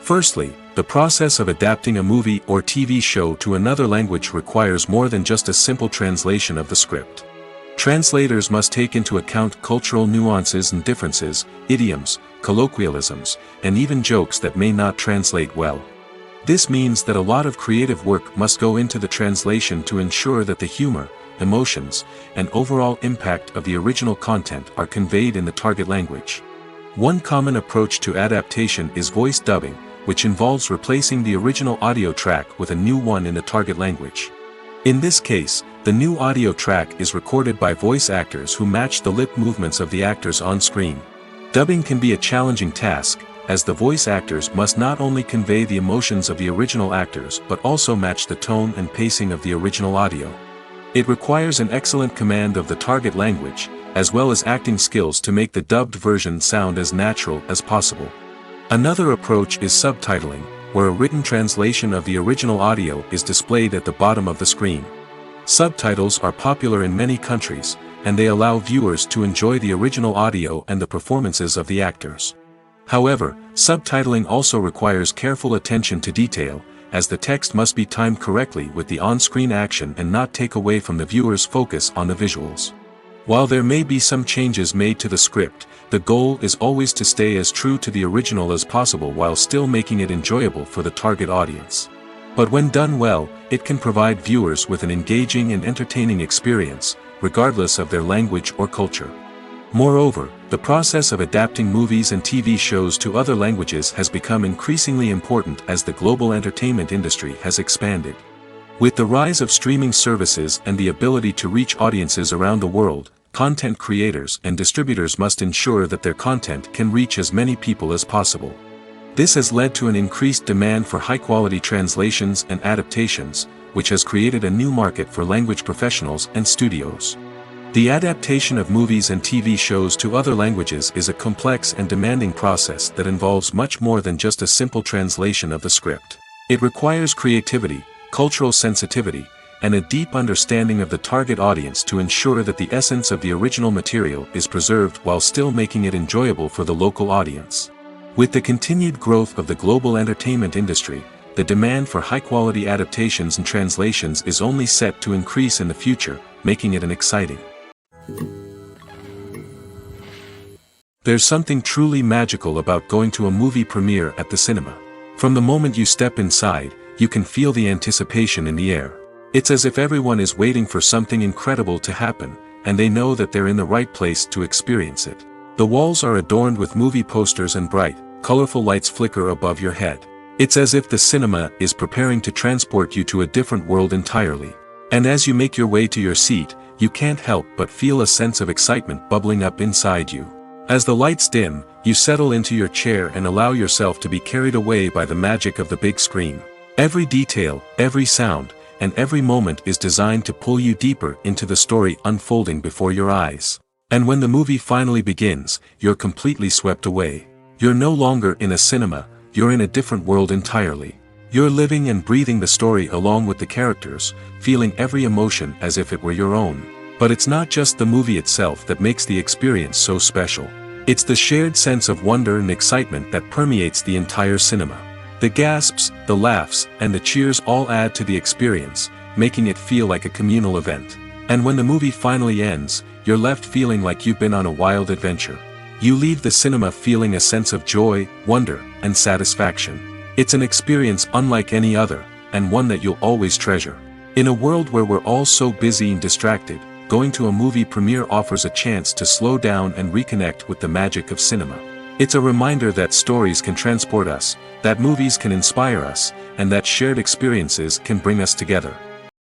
Firstly, the process of adapting a movie or TV show to another language requires more than just a simple translation of the script. Translators must take into account cultural nuances and differences, idioms, colloquialisms, and even jokes that may not translate well. This means that a lot of creative work must go into the translation to ensure that the humor, emotions, and overall impact of the original content are conveyed in the target language. One common approach to adaptation is voice dubbing, which involves replacing the original audio track with a new one in the target language. In this case, the new audio track is recorded by voice actors who match the lip movements of the actors on screen. Dubbing can be a challenging task, as the voice actors must not only convey the emotions of the original actors but also match the tone and pacing of the original audio. It requires an excellent command of the target language, as well as acting skills to make the dubbed version sound as natural as possible. Another approach is subtitling, where a written translation of the original audio is displayed at the bottom of the screen. Subtitles are popular in many countries, and they allow viewers to enjoy the original audio and the performances of the actors. However, subtitling also requires careful attention to detail, as the text must be timed correctly with the on-screen action and not take away from the viewer's focus on the visuals. While there may be some changes made to the script, the goal is always to stay as true to the original as possible while still making it enjoyable for the target audience. But when done well, it can provide viewers with an engaging and entertaining experience, regardless of their language or culture. Moreover, the process of adapting movies and TV shows to other languages has become increasingly important as the global entertainment industry has expanded. With the rise of streaming services and the ability to reach audiences around the world, content creators and distributors must ensure that their content can reach as many people as possible. This has led to an increased demand for high-quality translations and adaptations, which has created a new market for language professionals and studios. The adaptation of movies and TV shows to other languages is a complex and demanding process that involves much more than just a simple translation of the script. It requires creativity, cultural sensitivity, and a deep understanding of the target audience to ensure that the essence of the original material is preserved while still making it enjoyable for the local audience. With the continued growth of the global entertainment industry, the demand for high-quality adaptations and translations is only set to increase in the future, making it an exciting. There's something truly magical about going to a movie premiere at the cinema. From the moment you step inside, you can feel the anticipation in the air. It's as if everyone is waiting for something incredible to happen, and they know that they're in the right place to experience it. The walls are adorned with movie posters and bright, colorful lights flicker above your head. It's as if the cinema is preparing to transport you to a different world entirely. And as you make your way to your seat, you can't help but feel a sense of excitement bubbling up inside you. As the lights dim, you settle into your chair and allow yourself to be carried away by the magic of the big screen. Every detail, every sound, and every moment is designed to pull you deeper into the story unfolding before your eyes. And when the movie finally begins, you're completely swept away. You're no longer in a cinema, you're in a different world entirely. You're living and breathing the story along with the characters, feeling every emotion as if it were your own. But it's not just the movie itself that makes the experience so special. It's the shared sense of wonder and excitement that permeates the entire cinema. The gasps, the laughs, and the cheers all add to the experience, making it feel like a communal event. And when the movie finally ends, you're left feeling like you've been on a wild adventure. You leave the cinema feeling a sense of joy, wonder, and satisfaction. It's an experience unlike any other, and one that you'll always treasure. In a world where we're all so busy and distracted, going to a movie premiere offers a chance to slow down and reconnect with the magic of cinema. It's a reminder that stories can transport us, that movies can inspire us, and that shared experiences can bring us together.